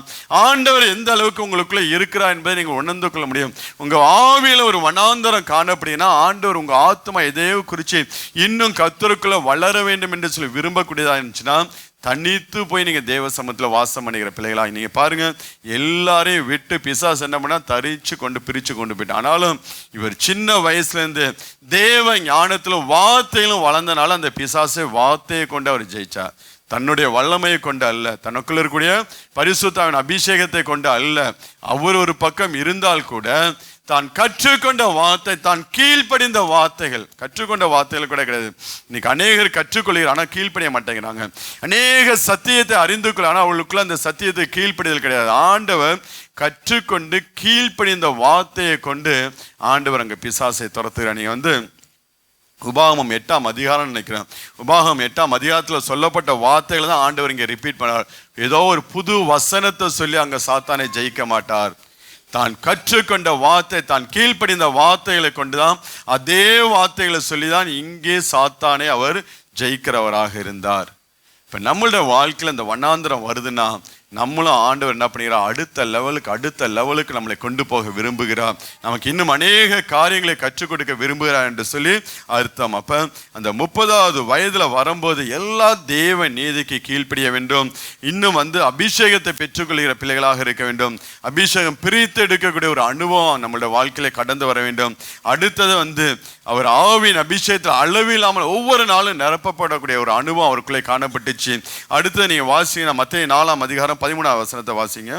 ஆண்டவர் எந்த அளவுக்கு உங்களுக்குள்ளே இருக்கிறா என்பதை நீங்கள் உணர்ந்து கொள்ள முடியும். உங்கள் ஆவியில் ஒரு வனாந்தரம் காணப்படினா ஆண்டவர் உங்கள் ஆத்மா எதையோ குறித்து இன்னும் கர்த்தருக்குள்ள வளர வேண்டும் என்று சொல்லி விரும்பக்கூடியதாக இருந்துச்சுன்னா தனித்து போய் நீங்க தேவ சமூகத்தில் வாசம் பண்ணுகிற பிள்ளைகளா நீங்க பாருங்க. எல்லாரையும் விட்டு பிசாசு என்ன பண்ணா பிரிச்சு கொண்டு போயிட்டு. ஆனாலும் இவர் சின்ன வயசுல இருந்து தேவ ஞானத்திலும் வார்த்தையிலும் வளர்ந்தனால அந்த பிசாசை வார்த்தையை கொண்டு அவர் ஜெயிச்சார். தன்னுடைய வல்லமையை கொண்டு அல்ல, தனக்குள்ள இருக்கக்கூடிய பரிசுத்தாவின் அபிஷேகத்தை கொண்டு அல்ல. அவர் ஒரு பக்கம் இருந்தால் கூட தான் கற்றுக்கொண்ட வார்த்தை, தான் கீழ்ப்படிந்த வார்த்தைகள், கற்றுக்கொண்ட வார்த்தைகள் கூட கிடையாது. இன்னைக்கு அநேகர் கற்றுக்கொள்கிறார், ஆனால் கீழ்ப்படிய மாட்டேங்கிறாங்க. அநேக சத்தியத்தை அறிந்து கொள்ள, ஆனால் அவளுக்குள்ள அந்த சத்தியத்தை கீழ்ப்படிதல் கிடையாது. ஆண்டவர் கற்றுக்கொண்டு கீழ்ப்படிந்த வார்த்தையை கொண்டு ஆண்டவர் அங்கே பிசாசை துரத்துகிறார். நீங்க உபாகமம் 8ஆம் அதிகாரம் நினைக்கிறேன். உபாகமம் 8ஆம் அதிகாரத்தில் சொல்லப்பட்ட வார்த்தைகளை தான் ஆண்டவர் இங்கே ரிப்பீட் பண்ணார். ஏதோ ஒரு புது வசனத்தை சொல்லி அங்கே சாத்தானை ஜெயிக்க மாட்டார். தான் கற்றுக்கொண்ட வார்த்தை, தான் கீழ்ப்படிந்த வார்த்தைகளை கொண்டுதான், அதே வார்த்தைகளை சொல்லிதான் இங்கே சாத்தானை அவர் ஜெயிக்கிறவராக இருந்தார். இப்போ நம்மளோட வாழ்க்கையில் இந்த வண்ணாந்திரம் வருதுன்னா நம்மளும் ஆண்டவர் என்ன பண்ணுகிறார், அடுத்த லெவலுக்கு நம்மளை கொண்டு போக விரும்புகிறார். நமக்கு இன்னும் அநேக காரியங்களை கற்றுக் கொடுக்க விரும்புகிறார் என்று சொல்லி அர்த்தம். அப்போ அந்த 30வது வயதில் வரும்போது எல்லா தேவ நீதிக்கு கீழ்ப்படிய வேண்டும். இன்னும் அபிஷேகத்தை பெற்றுக்கொள்கிற பிள்ளைகளாக இருக்க வேண்டும். அபிஷேகம் பிரித்து எடுக்கக்கூடிய ஒரு அனுபவம் நம்மளுடைய வாழ்க்கையில கடந்து வர வேண்டும். அடுத்தது அவர் ஆவியின் அபிஷேகத்தில் அளவில்லாமல் ஒவ்வொரு நாளும் நிரப்பப்படக்கூடிய ஒரு அனுபவம் அவருக்குள்ளே காணப்பட்டுச்சு. அடுத்தது நீங்க வாசிங்க, மத்தேயு 4ஆம் அதிகாரம் 13ஆம் வசனத்தை வாசிங்க.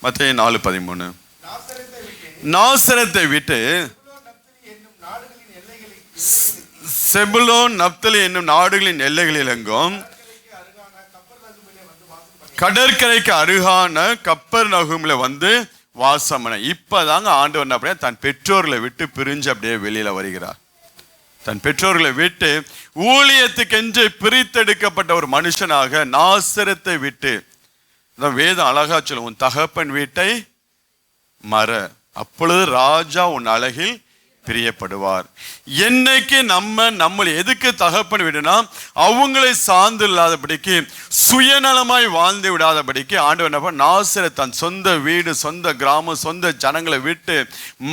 மத்தேயு 4:13. நாசரத்தை விட்டு செபுலோன் நப்தலி என்னும் நாடுகளின் எல்லைகளில் எங்கும் கடற்கரைக்கு அருகான கப்பர்நகூமில வாசம். இப்பதாங்க ஆண்டவர் என்ன பண்ண, தன் பெற்றோர்களை விட்டு பிரிஞ்சு அப்படியே வெளியில வருகிறார். தன் பெற்றோர்களை விட்டு ஊழியத்துக்கென்று பிரித்தெடுக்கப்பட்ட ஒரு மனுஷனாக நாசரத்தை விட்டு, வேதம் அழகா சொல்லும், உன் தகப்பன் வீட்டை மற, அப்பொழுது ராஜா உன் அழகில் பிரியப்படுவார். என்னைக்கு நம்ம எதுக்கு தகப்பன் விடுனா, அவங்களை சார்ந்து இல்லாதபடிக்கு, சுயநலமாய் வாழ்ந்து விடாதபடிக்கு ஆண்டவர் என்ன பண்ண, நாசரேத் தன் சொந்த வீடு, சொந்த கிராமம், சொந்த ஜனங்களை விட்டு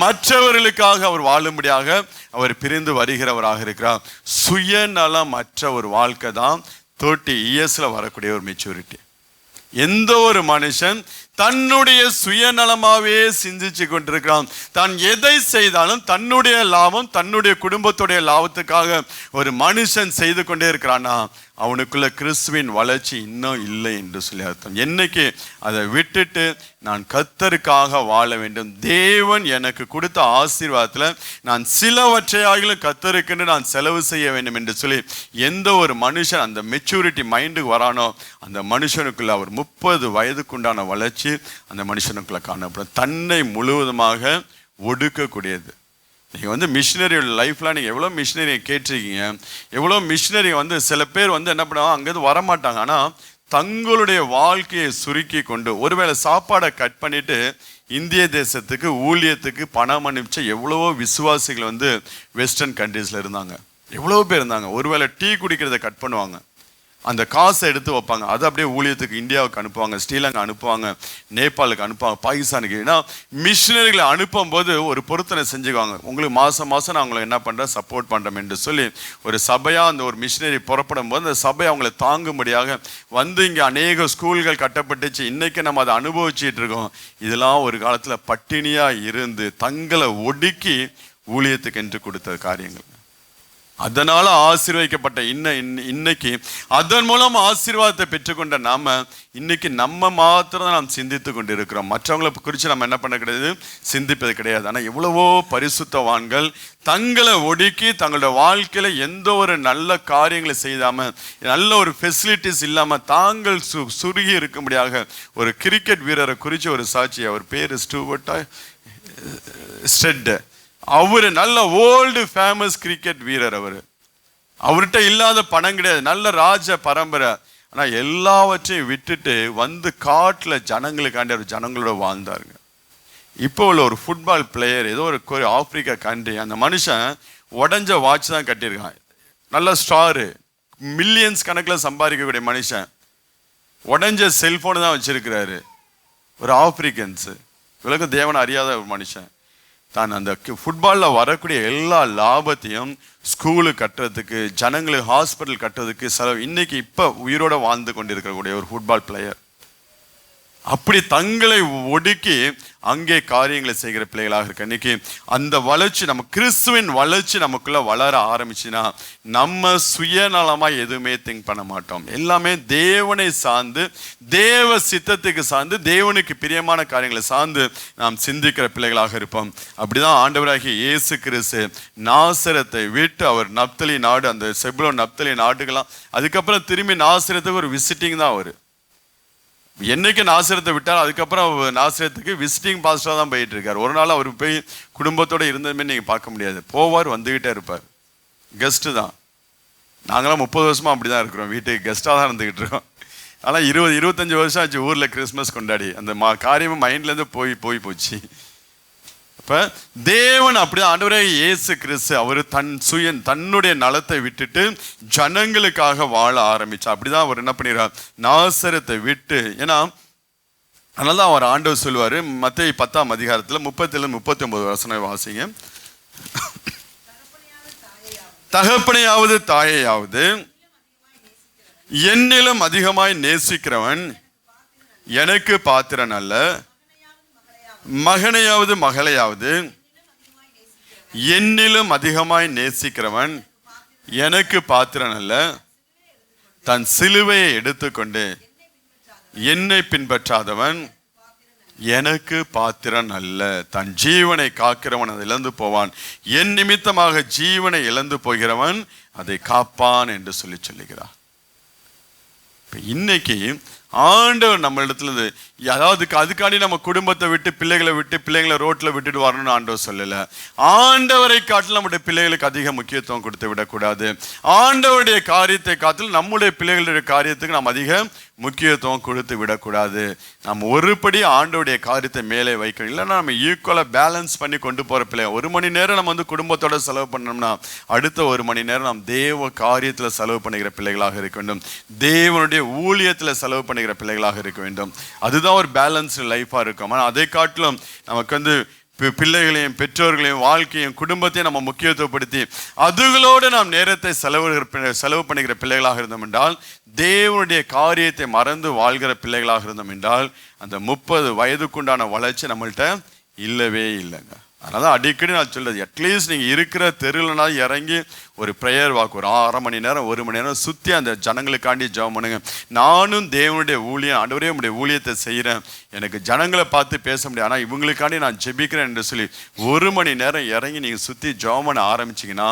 மற்றவர்களுக்காக அவர் வாழும்படியாக அவர் பிரிந்து வருகிறவராக இருக்கிறார். சுயநலமற்ற ஒரு வாழ்க்கை தான் 30 இயர்ஸ்ல வரக்கூடிய ஒரு மெச்சூரிட்டி. எந்த ஒரு மனுஷன் தன்னுடைய சுயநலமாவே சிந்திச்சு கொண்டிருக்கிறான். தான் எதை செய்தாலும் தன்னுடைய லாபம், தன்னுடைய குடும்பத்துடைய லாபத்துக்காக ஒரு மனுஷன் செய்து கொண்டே இருக்கிறானா, அவனுக்குள்ள கிறிஸ்துவின் வளர்ச்சி இன்னும் இல்லை என்று சொல்லி அர்த்தம். என்னைக்கு அதை விட்டுட்டு நான் கர்த்தருக்காக வாழ வேண்டும், தேவன் எனக்கு கொடுத்த ஆசீர்வாதத்தில் நான் சிலவற்றையாகிலும் கர்த்தருக்கென்று நான் செலவு செய்ய வேண்டும் என்று சொல்லி எந்த ஒரு மனுஷன் அந்த மெச்சூரிட்டி மைண்டுக்கு வரானோ, அந்த மனுஷனுக்குள்ள அவர் 30 வயதுக்குண்டான வளர்ச்சி அந்த மனுஷனுக்குள்ள காணப்படும். தன்னை முழுவதுமாக ஒடுக்கக்கூடியது. நீங்கள் மிஷினரியோட லைஃப்ல நீங்கள் எவ்வளோ மிஷினரியை கேட்டிருக்கீங்க, எவ்வளோ மிஷினரி சில பேர் என்ன பண்ணுவாங்க, அங்கேருந்து வரமாட்டாங்க. ஆனால் தங்களுடைய வாழ்க்கையை சுருக்கி கொண்டு ஒருவேளை சாப்பாடை கட் பண்ணிட்டு இந்திய தேசத்துக்கு ஊழியத்துக்கு பணம் அனுப்பிச்ச எவ்வளவோ விசுவாசிகள் வெஸ்டர்ன் கண்ட்ரீஸில் இருந்தாங்க. எவ்வளோ பேர் இருந்தாங்க. ஒருவேளை டீ குடிக்கிறத கட் பண்ணுவாங்க, அந்த காசை எடுத்து வைப்பாங்க, அதை அப்படியே ஊழியத்துக்கு இந்தியாவுக்கு அனுப்புவாங்க, ஸ்ரீலங்கா அனுப்புவாங்க, நேபாளுக்கு அனுப்புவாங்க, பாகிஸ்தானுக்கு. ஏன்னா மிஷினரிகளை அனுப்பும் போது ஒரு பொருத்தனை செஞ்சுக்குவாங்க, உங்களுக்கு மாதம் நான் அவங்களை என்ன பண்ணுறேன், சப்போர்ட் பண்ணுறேன் என்று சொல்லி ஒரு சபையாக அந்த ஒரு மிஷினரி புறப்படும் போது அந்த சபை அவங்களை தாங்கும்படியாக இங்கே அநேக ஸ்கூல்கள் கட்டப்பட்டுச்சு. இன்றைக்கி நம்ம அதை அனுபவிச்சுட்டு இருக்கோம். இதெல்லாம் ஒரு காலத்தில் பட்டினியாக இருந்து தங்களை ஒடுக்கி ஊழியத்துக்கு என்று கொடுத்த காரியங்கள். அதனால ஆசீர்வதிக்கப்பட்ட இன்னைக்கு அதன் மூலம் ஆசீர்வாதத்தை பெற்றுக்கொண்ட நாம இன்னைக்கு நம்ம மாத்திரம் நாம் சிந்தித்து கொண்டு இருக்கிறோம். மற்றவங்களை குறித்து நம்ம என்ன பண்ண கிடையாது, சிந்திப்பது கிடையாது. ஆனால் எவ்வளவோ பரிசுத்தவான்கள் தங்களை ஒடுக்கி தங்களோட வாழ்க்கையில எந்த ஒரு நல்ல காரியங்களை செய்யாம, நல்ல ஒரு ஃபெசிலிட்டிஸ் இல்லாம தாங்கள் சுருகி இருக்கும்படியாக ஒரு கிரிக்கெட் வீரரை குறித்து ஒரு சாட்சி, அவர் பேர் ஸ்டெட். அவரு நல்ல ஓல்டு ஃபேமஸ் கிரிக்கெட் வீரர். அவர்கிட்ட இல்லாத பணம் கிடையாது, நல்ல ராஜ பரம்பரை. ஆனால் எல்லாவற்றையும் விட்டுட்டு காட்டில் ஜனங்களுக்காண்டி அவர் ஜனங்களோட வாழ்ந்தாருங்க. இப்போ உள்ள ஒரு ஃபுட்பால் பிளேயர், ஏதோ ஒரு ஆப்பிரிக்கா கண்ட்ரி, அந்த மனுஷன் உடஞ்ச வாட்ச் தான் கட்டியிருக்கான். நல்ல ஸ்டாரு, மில்லியன்ஸ் கணக்கில் சம்பாதிக்கக்கூடிய மனுஷன் உடஞ்ச செல்போனு தான் வச்சிருக்கிறாரு. ஒரு ஆப்பிரிக்கன்ஸு, உலக தேவனை அறியாத ஒரு மனுஷன் தான் அந்த ஃபுட்பாலில் வரக்கூடிய எல்லா லாபத்தையும் ஸ்கூலு கட்டுறதுக்கு, ஜனங்களுக்கு ஹாஸ்பிட்டல் கட்டுறதுக்கு செலவு. இன்னைக்கு இப்போ உயிரோட வாழ்ந்து கொண்டிருக்கக்கூடிய ஒரு ஃபுட்பால் பிளேயர். அப்படி தங்களை ஒடுக்கி அங்கே காரியங்களை செய்கிற பிள்ளைகளாக இருக்கு. இன்னைக்கு அந்த வளர்ச்சி, நம்ம கிறிஸ்துவின் வளர்ச்சி நமக்குள்ள வளர ஆரம்பிச்சுன்னா நம்ம சுயநலமாக எதுவுமே திங்க் பண்ண மாட்டோம். எல்லாமே தேவனை சார்ந்து, தேவ சித்தத்துக்கு சார்ந்து, தேவனுக்கு பிரியமான காரியங்களை சார்ந்து நாம் சிந்திக்கிற பிள்ளைகளாக இருப்போம். அப்படிதான் ஆண்டவராகிய இயேசு கிறிஸ்து நாசரத்தை விட்டு அவர் நப்தலி நாடு, அந்த செபுலோன் நப்தலி நாடுகளாம், அதுக்கப்புறம் திரும்பி நாசரத்துக்கு ஒரு விசிட்டிங் தான் அவர். என்னைக்கு நாசரத்தை விட்டார், அதுக்கப்புறம் நாசரத்துக்கு விசிட்டிங் பாஸ்டராக தான் போயிட்டு இருக்கார். ஒரு நாள் அவர் போய் குடும்பத்தோடு இருந்ததுமே நீங்கள் பார்க்க முடியாது. போவார், வந்துக்கிட்டே இருப்பார். கெஸ்ட்டு தான். நாங்களாம் 30 வருஷமாக அப்படி தான் இருக்கிறோம், வீட்டுக்கு கெஸ்ட்டாக தான் இருந்துக்கிட்டு இருக்கோம். ஆனால் 20-25 வருஷம் ஆச்சு ஊரில் கிறிஸ்மஸ் கொண்டாடி. அந்த காரியமும் மைண்ட்லேருந்து போச்சு. இப்போ தேவன் அப்படிதான் ஆண்டவரே இயேசு கிறிஸ்து அவர் தன்னுடைய நலத்தை விட்டுட்டு ஜனங்களுக்காக வாழ ஆரம்பிச்சா. அப்படிதான் அவர் என்ன பண்ணிடுறார், நாசரத்தை விட்டு. ஏன்னா அதனால தான் அவர் ஆண்டவர் சொல்லுவார் மத்தேயு 10ஆம் அதிகாரத்தில் 30-39 வசனம் வாசிங்க. தகப்பனையாவது தாயையாவது என்னிலும் அதிகமாய் நேசிக்கிறவன் எனக்கு பாத்திரன் அல்ல, மகனையாவது மகளையாவது என்னிலும் அதிகமாய் நேசிக்கிறவன் எனக்கு பாத்திரன் அல்ல, தன் சிலுவையை எடுத்துக்கொண்டு என்னை பின்பற்றாதவன் எனக்கு பாத்திரன் அல்ல. தன் ஜீவனை காக்கிறவன் அதை இழந்து போவான், என் நிமித்தமாக ஜீவனை இழந்து போகிறவன் அதை காப்பான் என்று சொல்லுகிறார். இன்னைக்கு ஆண்டவர் நம்ம இடத்துல அதாவது அதுக்காண்டி நம்ம குடும்பத்தை விட்டு பிள்ளைகளை ரோட்ல விட்டுட்டு வரணும்னு ஆண்டவர் சொல்லல. ஆண்டவரை காட்டில் நம்முடைய பிள்ளைகளுக்கு அதிக முக்கியத்துவம் கொடுத்து விடக்கூடாது. ஆண்டவருடைய காரியத்தை காட்டில் நம்முடைய பிள்ளைகளுடைய காரியத்துக்கு நாம் அதிக முக்கியத்துவம் கொடுத்து விடக்கூடாது. நம்ம ஒருபடி ஆண்டவருடைய காரியத்தை மேலே வைக்கணும். இல்லைன்னா நம்ம ஈக்குவலாக பேலன்ஸ் பண்ணி கொண்டு போகிற பிள்ளை. 1 மணி நேரம் நம்ம குடும்பத்தோட செலவு பண்ணோம்னா அடுத்த 1 மணி நேரம் நாம் தேவ காரியத்தில் செலவு பண்ணுகிற பிள்ளைகளாக இருக்க வேண்டும். தேவனுடைய ஊழியத்தில் செலவு பண்ணுகிற பிள்ளைகளாக இருக்க வேண்டும். அதுதான் ஒரு பேலன்ஸ்டு லைஃபாக இருக்கும். ஆனால் அதை காட்டிலும் நமக்கு பிள்ளைகளையும் பெற்றோர்களையும் வாழ்க்கையும் குடும்பத்தையும் நம்ம முக்கியத்துவப்படுத்தி அதுகளோடு நாம் நேரத்தை செலவு பண்ணுகிற பிள்ளைகளாக இருந்தோம் என்றால், தேவனுடைய காரியத்தை மறந்து வாழ்கிற பிள்ளைகளாக இருந்தோம் என்றால், அந்த 30 வயதுக்குண்டான வளர்ச்சி நம்மள்கிட்ட இல்லவே இல்லைங்க. அதனால அடிக்கடி நான் சொல்றது, அட்லீஸ்ட் நீங்கள் இருக்கிற தெருவில்னா இறங்கி ஒரு ப்ரேயர் வாக்கு ஒரு 1/2 மணி நேரம் 1 மணி நேரம் சுற்றி அந்த ஜனங்களுக்காண்டி ஜெபம் பண்ணுங்க. நானும் தேவனுடைய ஊழியம், ஆண்டவரே உடைய ஊழியத்தை செய்கிறேன், எனக்கு ஜனங்களை பார்த்து பேச முடியாது, ஆனால் இவங்களுக்காண்டி நான் ஜெபிக்கிறேன் என்று சொல்லி 1 மணி நேரம் இறங்கி நீங்கள் சுற்றி ஜெபம் பண்ண ஆரம்பிச்சிங்கன்னா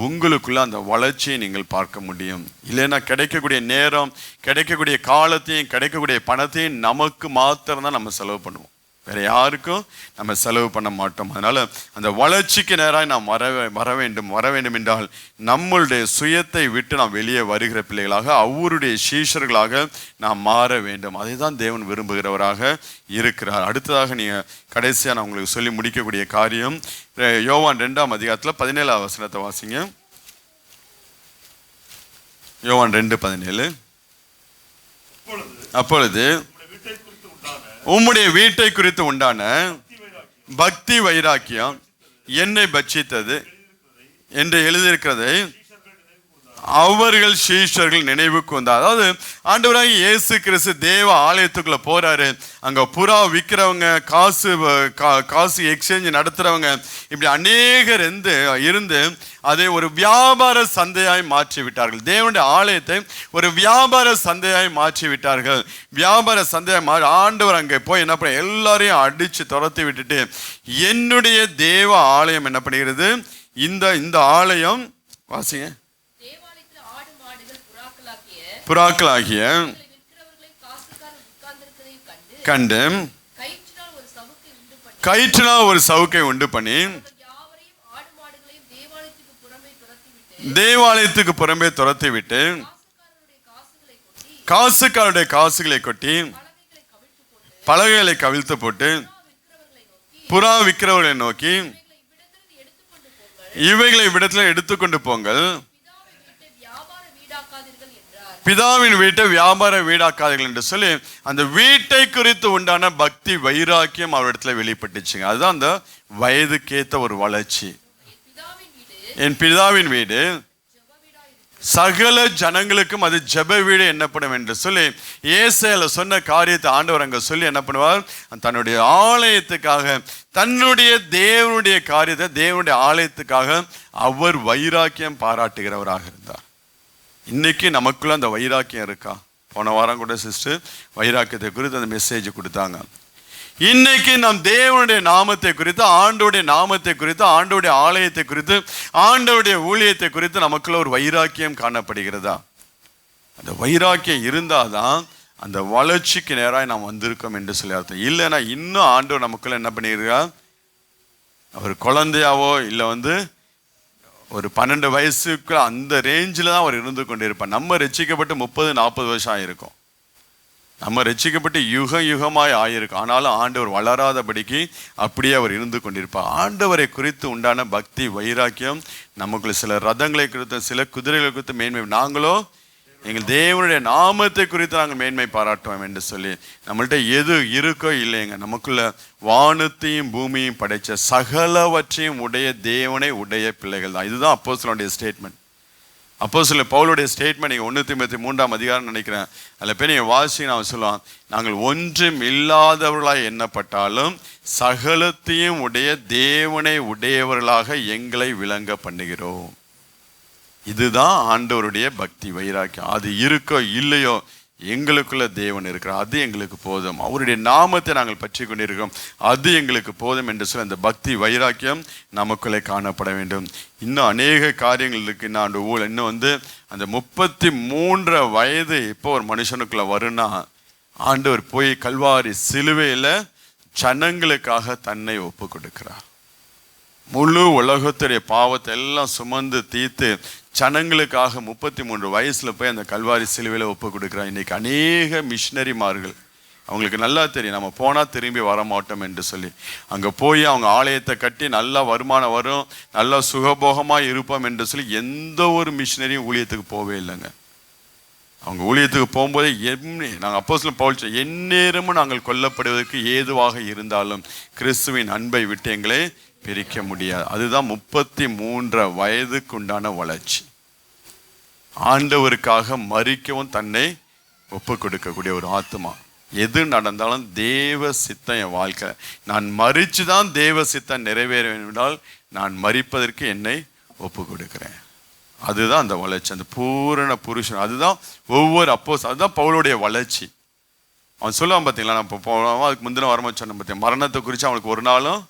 உங்களுக்குள்ள அந்த வளர்ச்சியை நீங்கள் பார்க்க முடியும். இல்லைன்னா கிடைக்கக்கூடிய நேரம், கிடைக்கக்கூடிய காலத்தையும் கிடைக்கக்கூடிய பணத்தையும் நமக்கு மாத்திரம்தான் நம்ம செலவு பண்ணுவோம், வேற யாருக்கும் நம்ம செலவு பண்ண மாட்டோம். அதனால அந்த வளர்ச்சிக்கு நேராக நாம் வர வேண்டும் என்றால் நம்மளுடைய சுயத்தை விட்டு நாம் வெளியே வருகிற பிள்ளைகளாக, அவருடைய சீஷர்களாக நாம் மாற வேண்டும். அதை தான் தேவன் விரும்புகிறவராக இருக்கிறார். அடுத்ததாக நீங்கள் கடைசியாக நான் உங்களுக்கு சொல்லி முடிக்கக்கூடிய காரியம் யோவான் 2ஆம் அதிகாரத்தில் 17ஆம் வசனத்தை வாசிங்க. யோவான் 2:17. அப்பொழுது உம்முடைய வீட்டை குறித்து உண்டான பக்தி வைராக்கியம் என்னை பட்சித்தது என்று எழுதியிருக்கிறதை அவர்கள் சீஷர்கள் நினைவுக்கு வந்தார். அதாவது ஆண்டவராகிய இயேசு கிறிஸ்து தேவ ஆலயத்துக்குள்ள போறாரு. அங்க புறா விற்கிறவங்க, காசு எக்ஸ்சேஞ்ச் நடத்துறவங்க, இப்படி அநேகர் இருந்து அதை ஒரு வியாபார சந்தையாய் மாற்றி விட்டார்கள். தேவனுடைய ஆலயத்தை ஒரு வியாபார சந்தையாய் மாற்றி விட்டார்கள். வியாபார சந்தையாய் ஆண்டவர் அங்கே போய் என்ன பண்ண, எல்லாரையும் அடிச்சு துரத்தி விட்டுட்டு என்னுடைய தேவ ஆலயம் என்ன பண்ணுகிறது, இந்த ஆலயம் வாசிங்க, புறாக்களாகிய கண்டு கயிற்றினால் ஒரு சவுக்கை உண்டு பண்ணி தேவாலயத்துக்கு புறம்பே துரத்தி விட்டு காசுக்காரருடைய காசுகளை கொட்டி பலகைகளை கவிழ்த்து போட்டு புறா விற்கிறவர்களை நோக்கி இவைகளை இவ்விடத்தில் எடுத்துக்கொண்டு போங்கள், பிதாவின் வீட்டை வியாபார வீடாக்காதீர்கள் என்று சொல்லி அந்த வீட்டை குறித்து உண்டான பக்தி வைராக்கியம் அவரிடத்துல வெளிப்பட்டுச்சுங்க. அதுதான் அந்த வயதுக்கேற்ற ஒரு வளர்ச்சி. என் பிதாவின் வீடு சகல ஜனங்களுக்கும் அது ஜெப வீடு என்னப்படும் என்று சொல்லி ஏசாயால சொன்ன காரியத்தை ஆண்டவர் அங்க சொல்லி என்ன பண்ணுவார், தன்னுடைய ஆலயத்துக்காக, தன்னுடைய தேவனுடைய காரியத்தை தேவனுடைய ஆலயத்துக்காக அவர் வைராக்கியம் பாராட்டுகிறவராக இருந்தார். இன்னைக்கு நமக்குள்ள அந்த வைராக்கியம் இருக்கா? போன வாரம் கூட சிஸ்டர் வைராக்கியத்தை குறித்து அந்த மெசேஜ் கொடுத்தாங்க. இன்னைக்கு நாம் தேவனுடைய நாமத்தை குறித்து, ஆண்டோடைய நாமத்தை குறித்து, ஆண்டோடைய ஆலயத்தை குறித்து, ஆண்டோடைய ஊழியத்தை குறித்து நமக்குள்ள ஒரு வைராக்கியம் காணப்படுகிறதா? அந்த வைராக்கியம் இருந்தாதான் அந்த வளர்ச்சிக்கு நேராக நாம் வந்திருக்கோம் என்று சொல்லி அர்த்தம். இல்லைன்னா இன்னும் ஆண்டவர் நமக்குள்ள என்ன பண்ணியிருக்கா, அவர் குழந்தையாவோ இல்லை ஒரு 12 வயசுக்கு அந்த ரேஞ்சில் தான் அவர் இருந்து கொண்டு இருப்பார். நம்ம ரட்சிக்கப்பட்டு 30-40 வருஷம் ஆகிருக்கும். நம்ம ரட்சிக்கப்பட்டு யுகமாய் ஆயிருக்கும். ஆனாலும் ஆண்டவர் வளராதபடிக்கு அப்படியே அவர் இருந்து கொண்டிருப்பார். ஆண்டவரை குறித்து உண்டான பக்தி வைராக்கியம் நமக்குள்ள சில ரதங்களை குறித்து சில குதிரைகளை குறித்து மேன்மை, நாங்களோ எங்கள் தேவனுடைய நாமத்தை குறித்து நாங்கள் மேன்மை பாராட்டுவோம் என்று சொல்லி நம்மள்கிட்ட எது இருக்கோ இல்லைங்க, நமக்குள்ள வானத்தையும் பூமியையும் படைச்ச சகலவற்றையும் உடைய தேவனை உடைய பிள்ளைகள் தான். இதுதான் அப்போஸ்தலனுடைய ஸ்டேட்மெண்ட். அப்போஸ்தலன் பவுலுடைய ஸ்டேட்மெண்ட் நீங்கள் 1 தீமோத்தேயு 3ஆம் அதிகாரம் நினைக்கிறேன், அதில் போய் நீங்கள் வாசி நான் சொல்லுவான், நாங்கள் ஒன்றும் இல்லாதவர்களாய் எண்ணப்பட்டாலும் சகலத்தையும் உடைய தேவனை உடையவர்களாக எங்களை விளங்க பண்ணுகிறோம். இதுதான் ஆண்டவருடைய பக்தி வைராக்கியம். அது இருக்கோ இல்லையோ எங்களுக்குள்ள தேவன் இருக்கிறார், அது எங்களுக்கு போதும். அவருடைய நாமத்தை நாங்கள் பற்றி கொண்டிருக்கிறோம், அது எங்களுக்கு போதும் என்று சொல்லி அந்த பக்தி வைராக்கியம் நமக்குள்ளே காணப்பட வேண்டும். இன்னும் அநேக காரியங்கள் இருக்கு. இன்னும் அந்த 33 வயது இப்போ ஒரு மனுஷனுக்குள்ள வரும்னா, ஆண்டவர் போய் கல்வாரி சிலுவையில் ஜனங்களுக்காக தன்னை ஒப்பு கொடுக்கிறார். முழு உலகத்துடைய பாவத்தை எல்லாம் சுமந்து தீர்த்து ஜனங்களுக்காக 33 வயசுல போய் அந்த கல்வாரி சிலுவையில் ஒப்பு கொடுக்குறான். இன்னைக்கு அநேக மிஷினரிமார்கள், அவங்களுக்கு நல்லா தெரியும் நம்ம போனால் திரும்பி வர மாட்டோம் என்று சொல்லி, அங்கே போய் அவங்க ஆலயத்தை கட்டி நல்லா வருமானம் வரும், நல்லா சுகபோகமாக இருப்போம் என்று சொல்லி எந்த ஒரு மிஷினரியும் ஊழியத்துக்கு போவே இல்லைங்க. அவங்க ஊழியத்துக்கு போகும்போதே நாங்கள் அப்போஸ்தலன் பவுல் எந்நேரமும் நாங்கள் கொல்லப்படுவதற்கு ஏதுவாக இருந்தாலும் கிறிஸ்துவின் அன்பை விட்டு எங்களை பிரிக்க முடியாது. அதுதான் 33 வயதுக்கு உண்டான வளர்ச்சி. ஆண்டவருக்காக மரிக்கவும் தன்னை ஒப்பு கொடுக்கக்கூடிய ஒரு ஆத்மா. எது நடந்தாலும் தேவ சித்தம் என் வாழ்க்கை, நான் மரிச்சு தான் தேவ சித்தம் நிறைவேற வேண்டால் நான் மரிப்பதற்கு என்னை ஒப்பு கொடுக்கிறேன். அதுதான் அந்த வளர்ச்சி, அந்த பூரண புருஷன். அதுதான் ஒவ்வொரு அதுதான் பவுலுடைய வளர்ச்சி. அவன் சொல்லுவான் பார்த்தீங்களா, நான் இப்போ போவான் அதுக்கு முந்தின வரமா சொன்னேன் பார்த்தீங்க, மரணத்தை குறித்து அவனுக்கு ஒரு நாளும்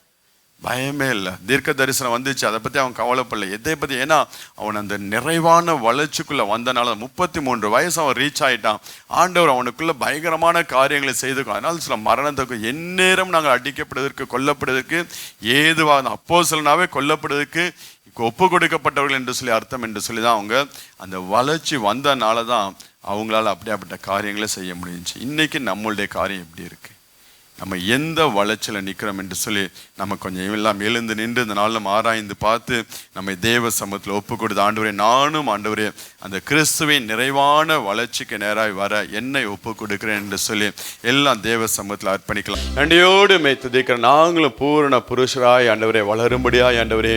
பயமே இல்லை. தீர்க்க தரிசனம் வந்துச்சு, அதை பற்றி அவன் கவலைப்படல, எதை பற்றி. ஏன்னா அவன் அந்த நிறைவான வளர்ச்சிக்குள்ளே வந்தனால 33 வயசு அவன் ரீச் ஆகிட்டான். ஆண்டவர் அவனுக்குள்ள பயங்கரமான காரியங்களை செய்துக்கும். அதனால சில மரணத்துக்கு எந்நேரம் நாங்கள் அடிக்கப்படுவதற்கு கொல்லப்படுவதற்கு ஏதுவாக, அப்போஸ்தலனாவே கொல்லப்படுவதற்கு ஒப்பு கொடுக்கப்பட்டவர்கள் என்று சொல்லி அர்த்தம் என்று சொல்லி தான் அவங்க அந்த வளர்ச்சி வந்தனால தான் அவங்களால அப்படியாப்பட்ட காரியங்களை செய்ய முடிஞ்சிச்சு. இன்னைக்கு நம்மளுடைய காரியம் எப்படி இருக்கு, நம்ம எந்த வளர்ச்சியில் நிற்கிறோம் என்று சொல்லி நம்ம கொஞ்சம் எல்லாம் எழுந்து நின்று இந்த நாளில் ஆராய்ந்து பார்த்து நம்ம தேவ சமூகத்தில் ஒப்பு கொடுத்து, ஆண்டவரே நானும் ஆண்டவரே அந்த கிறிஸ்துவின் நிறைவான வளர்ச்சிக்கு நேராக வர என்னை ஒப்பு கொடுக்கிறேன் என்று சொல்லி எல்லாம் தேவ சமூகத்தில் அர்ப்பணிக்கலாம். நன்றியோடு துதிக்கிற நாங்களும் பூரண புருஷராய் ஆண்டவரே வளரும்படியாய் ஆண்டவரே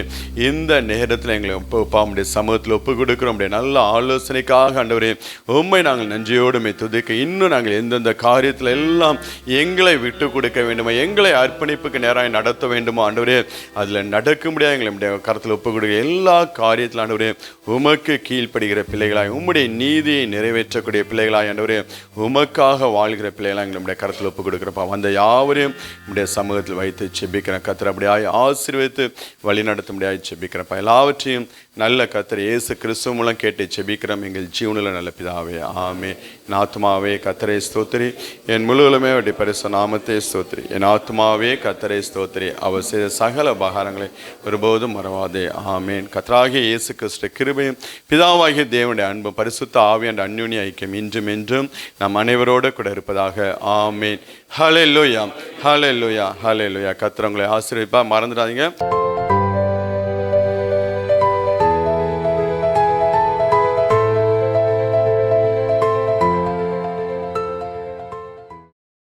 இந்த நேரத்தில் எங்களை ஒப்புடைய சமூகத்தில் ஒப்பு கொடுக்கிறோம். நல்ல ஆலோசனைக்காக ஆண்டவரே உண்மை நாங்கள் நன்றியோடு துதிக்க, இன்னும் நாங்கள் எந்தெந்த காரியத்தில் எல்லாம் எங்களை விட்டு கொடுக்க வேண்டுமோ, எங்களை அர்ப்பணிப்புக்கு நேராக நடத்த வேண்டுமோ ஆண்டவரே, அதில் நடக்க முடியாது எங்களை கருத்தில் ஒப்பு கொடுக்க எல்லா காரியத்தில் ஆண்டவரே உமக்கு கீழ்ப்படுகிற பிள்ளைகளாய், உம்முடைய நீதியை நிறைவேற்றக்கூடிய பிள்ளைகளாய் ஆண்டவரே, உமக்காக வாழ்கிற பிள்ளைகளாய் எங்களுடைய கருத்தில் ஒப்பு கொடுக்குறப்பா. வந்த யாவரையும் நம்முடைய சமூகத்தில் வைத்து செபிக்கிறேன். கர்த்தர் அப்படியாய் ஆசீர்வதித்து வழி நடத்த முடியாது செபிக்கிறப்பா. எல்லாவற்றையும் நல்ல கர்த்தர் இயேசு கிறிஸ்து மூலம் கேட்டு செபிக்கிறோம் எங்கள் ஜீவனில் நல்ல பிதாவே, ஆமென். என் ஆத்மாவே கர்த்தரை ஸ்தோத்திரி, என் முழுவதுமே அவருடைய பரிசுத்த நாமத்தை ஸ்தோத்திரி. என் ஆத்மாவே கர்த்தரை ஸ்தோத்திரி, அவர் செய்த சகல உபகாரங்களை ஒருபோதும் மறவாதே, ஆமென். கர்த்தராகிய இயேசு கிறிஸ்து கிருபையும் பிதாவாகிய தேவனுடைய அன்பு பரிசுத்த ஆவியாண்ட அந்யோன்ய ஐக்கியம் இன்றும் என்றும் நம் அனைவரோடு கூட இருப்பதாக, ஆமென். ஹல்லேலூயா, ஹல்லேலூயா, ஹல்லேலூயா. கர்த்தர் உங்களை ஆசீர்வதிப்பார். மறந்துடாதீங்க.